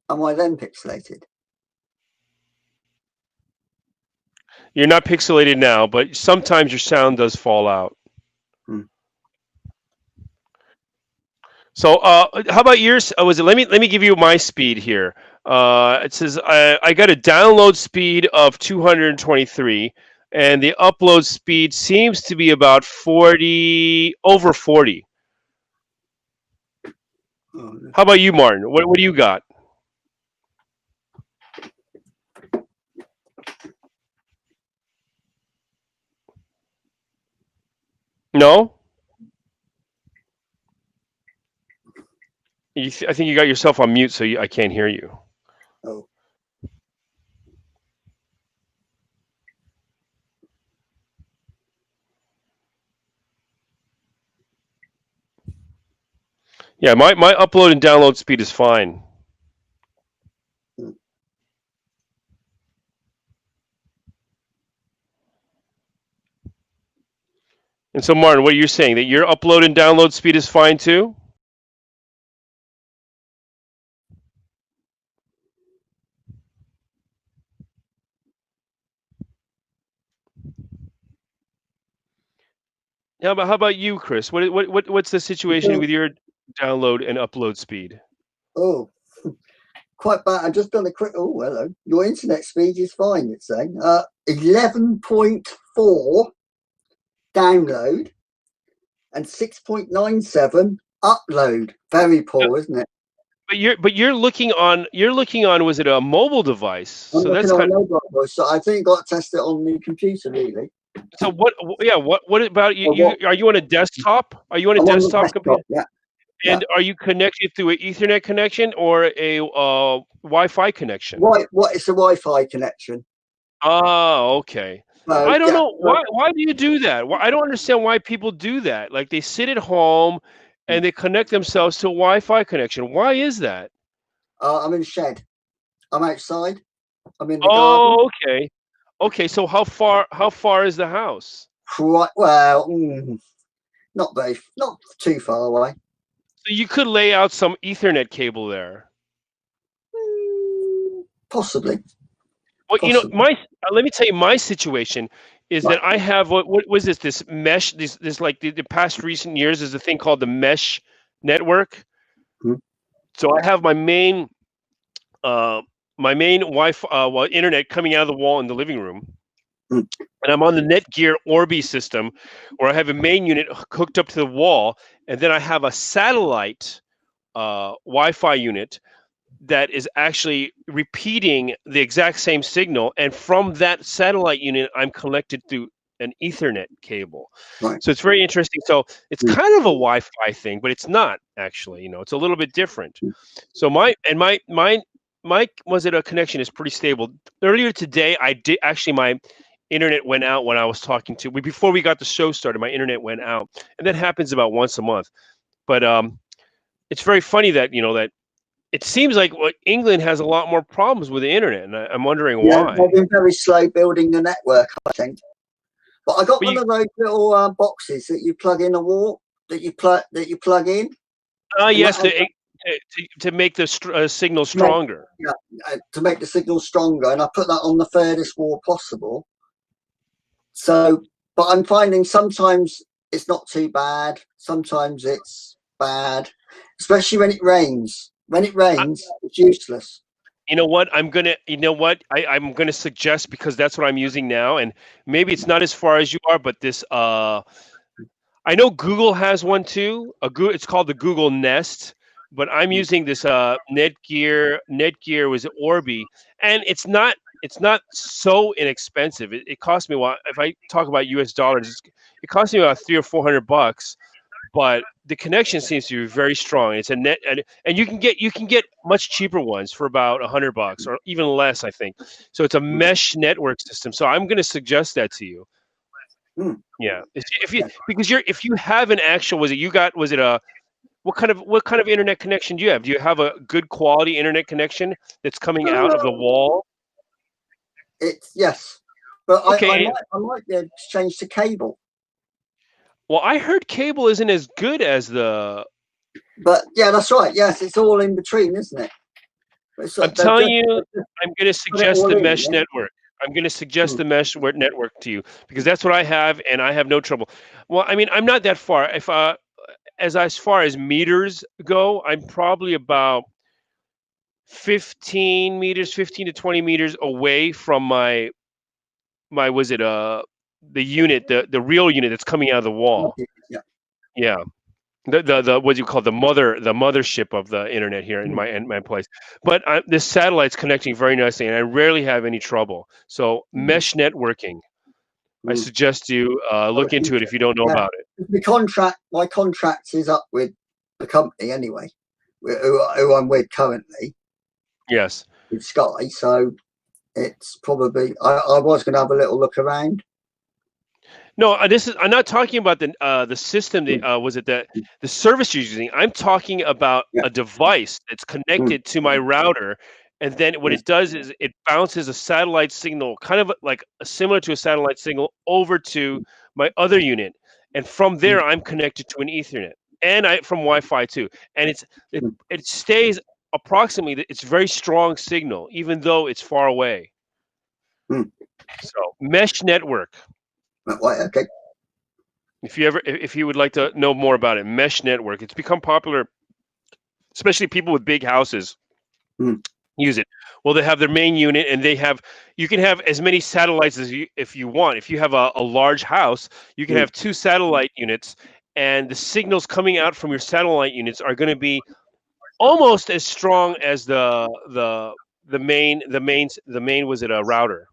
Am I then pixelated? You're not pixelated now, but sometimes your sound does fall out. So, how about yours? Was it? Let me give you my speed here. It says I got a download speed of 223, and the upload speed seems to be about 40 over 40. How about you, Martin? What do you got? No. I think you got yourself on mute, so I can't hear you. Oh. Yeah, my upload and download speed is fine. And so, Martin, what you're saying that your upload and download speed is fine too? How about you, Chris? What's the situation with your download and upload speed? Oh, quite bad. I've just done a quick. Oh, hello. Your internet speed is fine. It's saying 11.4 download and 6.97 upload. Very poor, isn't it? But you're looking on was it a mobile device? I'm looking on a mobile device, so I think I've got to test it on the computer really. So what about you? Are you on a desktop? Are you on a desktop computer? Yeah. And are you connected through an Ethernet connection or a Wi-Fi connection? What? It's a Wi-Fi connection. Oh, okay. I don't know why do you do that? I don't understand why people do that. Like they sit at home and they connect themselves to a Wi-Fi connection. Why is that? I'm in the shed. I'm outside. I'm in the garden. Oh, okay. Okay, so how far is the house? Right. Well, not too far away. So you could lay out some Ethernet cable there. Possibly. Well, Possibly. let me tell you my situation is Right. that I have what was this mesh this like the past recent years is a thing called the mesh network. Mhm. So I have uh my main Wi-Fi internet coming out of the wall in the living room, Mm. and I'm on the Netgear Orbi system where I have a main unit hooked up to the wall, and then I have a satellite Wi-Fi unit that is actually repeating the exact same signal. And from that satellite unit, I'm connected through an Ethernet cable. Right. So it's very interesting. So it's Mm. kind of a Wi-Fi thing, but it's not actually. It's a little bit different. So my was it a connection is pretty stable. Earlier today, I did actually my internet went out when I was talking to before we got the show started. My internet went out, and that happens about once a month. But it's very funny that that it seems like England has a lot more problems with the internet, and I'm wondering Yeah, why. they've been very slow building the network, I think. But I got But one of those little boxes that you plug in a wall that you plug in, and yes, that to make the signal make, stronger. yeah, to make the signal stronger. And I put that on the furthest wall possible. So, but I'm finding sometimes it's not too bad. Sometimes it's bad, especially when it rains. When it rains, it's useless. You know what? I'm gonna suggest because that's what I'm using now, and maybe it's not as far as you are, but this I know Google has one too. It's called the Google Nest, but I'm using this Netgear was Orbi, and it's not so inexpensive. It cost me what if I talk about US dollars, it cost me about 300 or 400 bucks, but the connection seems to be very strong. It's a net, and you can get much cheaper ones for about 100 bucks or even less, I think. So it's a mesh network system. So I'm going to suggest that to you. Mm. Yeah, if you Yeah. because if you have an actual was it a what kind of internet connection do you have? Do you have a good quality internet connection that's coming out of the wall? It's yes, but I Okay. might be able to change to cable. Well, I heard cable isn't as good as the. But yeah, that's right. Yes, it's all in between, isn't it? It's I'm they've telling just you, I'm going to put it suggest all the in. mesh Yeah? network. I'm going to suggest Mm. the network to you because that's what I have, and I have no trouble. Well, I mean, I'm not that far. If as far as meters go, I'm probably about 15 meters, 15 to 20 meters away from my was it the unit, the real unit that's coming out of the wall. Yeah. Yeah. The what do you call the mothership of the internet here in my place. But this satellite's connecting very nicely, and I rarely have any trouble. So Mm. mesh networking, I Mm. suggest you look into it if you don't know Yeah. about it. My contract is up with the company anyway, who I'm with currently Yes. with Sky. So it's probably I was going to have a little look around. No, I'm not talking about the system. Mm. Was it the service you're using? I'm talking about Yeah. a device that's Mm. connected to my router, and then what Yeah. it does is it bounces a satellite signal, kind of like similar to a satellite signal, over to my other unit, and from Mm. there I'm connected to an Ethernet, and I from Wi-Fi too, and it Mm. it stays approximately. It's very strong signal, even though it's far away. Mm. So mesh network. Right. Okay. If you would like to know more about it, mesh network. It's become popular, especially people with big houses Mm. use it. Well, they have their main unit, and you can have as many satellites as if you want. If you have a large house, you can Mm. have two satellite units, and the signals coming out from your satellite units are going to be almost as strong as the main was it a router.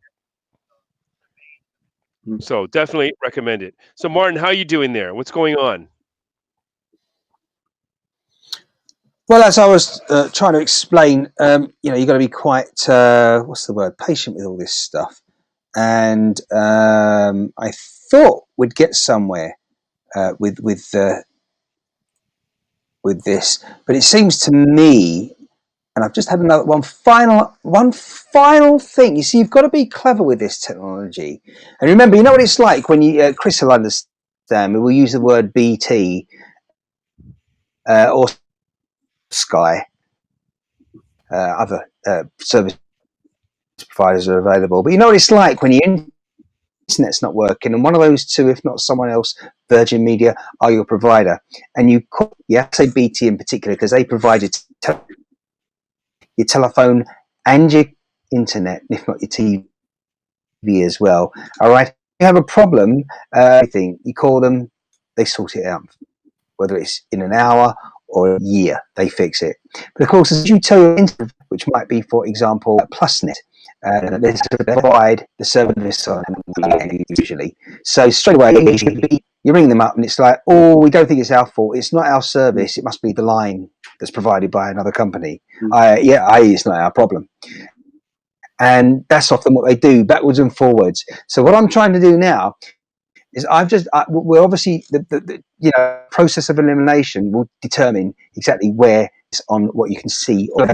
Mm. So definitely recommend it. So Martin, how you doing there? What's going on? Well, as I was trying to explain, you've got to be quite, what's the word, patient with all this stuff. And I thought we'd get somewhere with this, but it seems to me, and I've just had another one final thing. You see, you've got to be clever with this technology, and remember, you know what it's like when you Chris will understand. We'll use the word BT or Sky, other service providers are available. But you know what it's like when your internet's not working, and one of those two, if not someone else, Virgin Media, are your provider, and you call, say BT in particular, because they provide your telephone and your internet, if not your TV as well. All right, you have a problem, you call them, they sort it out. Whether it's in an hour or a year, they fix it. But of course, as you tell your internet, which might be, for example, PlusNet, they provide the service on usually. So straight away, you ring them up and it's like, oh, we don't think it's our fault. It's not our service. It must be the line that's provided by another company. It's not our problem. And that's often what they do, backwards and forwards. So what I'm trying to do now is we're obviously the process of elimination will determine exactly where it's on what you can see. Or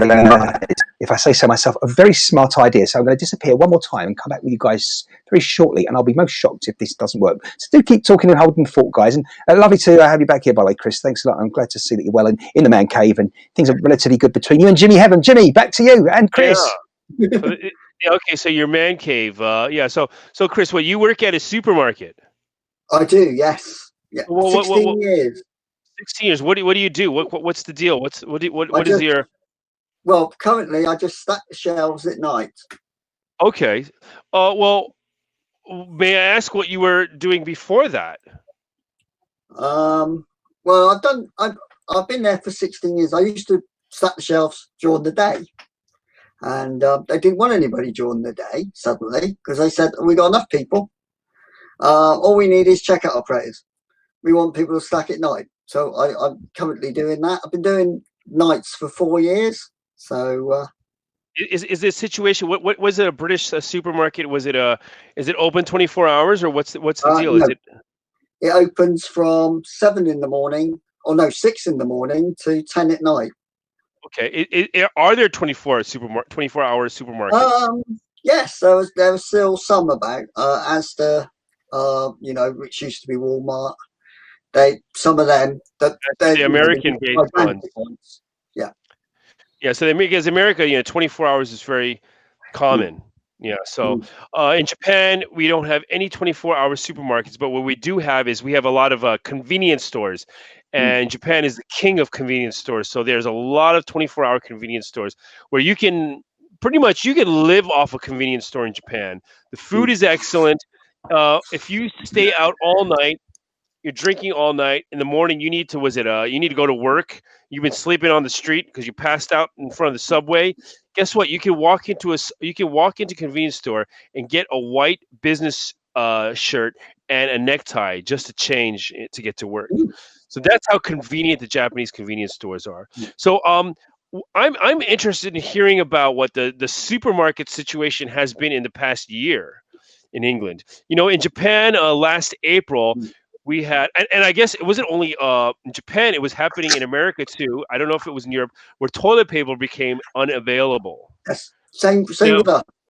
if I say so myself, a very smart idea. So I'm going to disappear one more time and come back with you guys very shortly, and I'll be most shocked if this doesn't work. So do keep talking and holding fort, guys. And lovely to have you back here, by the way, Chris. Thanks a lot. I'm glad to see that you're well and in the man cave, and things are relatively good between you and Jimmy Heaven. Jimmy, back to you, and Chris. Yeah. Okay, so your man cave. So Chris, you work at a supermarket? I do, yes. Yeah, 16 years. 16 years. What do you do? What's the deal? What is your? Well, currently I just stack the shelves at night. Okay. Well, may I ask what you were doing before that? Well, I've been there for 16 years. I used to stack the shelves during the day, and they didn't want anybody during the day suddenly because they said we got enough people. All we need is checkout operators. We want people to stack at night. So I'm currently doing that. I've been doing nights for 4 years. So is this situation? What was it? A British supermarket? Is it open 24 hours or what's the deal? No. It opens from 7 in the morning, 6 in the morning to 10 at night. Okay. Are there 24-hour supermarkets? Yes, there was still some about. As the which used to be Walmart. Some of them that the American-based ones. Yeah. Yeah. So because America, 24 hours is very common. Yeah. So in Japan, we don't have any 24-hour supermarkets, but what we do have is we have a lot of convenience stores. And Japan is the king of convenience stores. So there's a lot of 24-hour convenience stores where you can live off a convenience store in Japan. The food is excellent. If you stay out all night, you're drinking all night. In the morning, you need to go to work. You've been sleeping on the street because you passed out in front of the subway. Guess what? You can walk into a convenience store and get a white business shirt and a necktie just to change to get to work. So that's how convenient the Japanese convenience stores are. So I'm interested in hearing about what the supermarket situation has been in the past year in England. In Japan, last April, we had, and I guess it wasn't only in Japan, it was happening in America too. I don't know if it was in Europe, where toilet paper became unavailable. Yes. Same with us.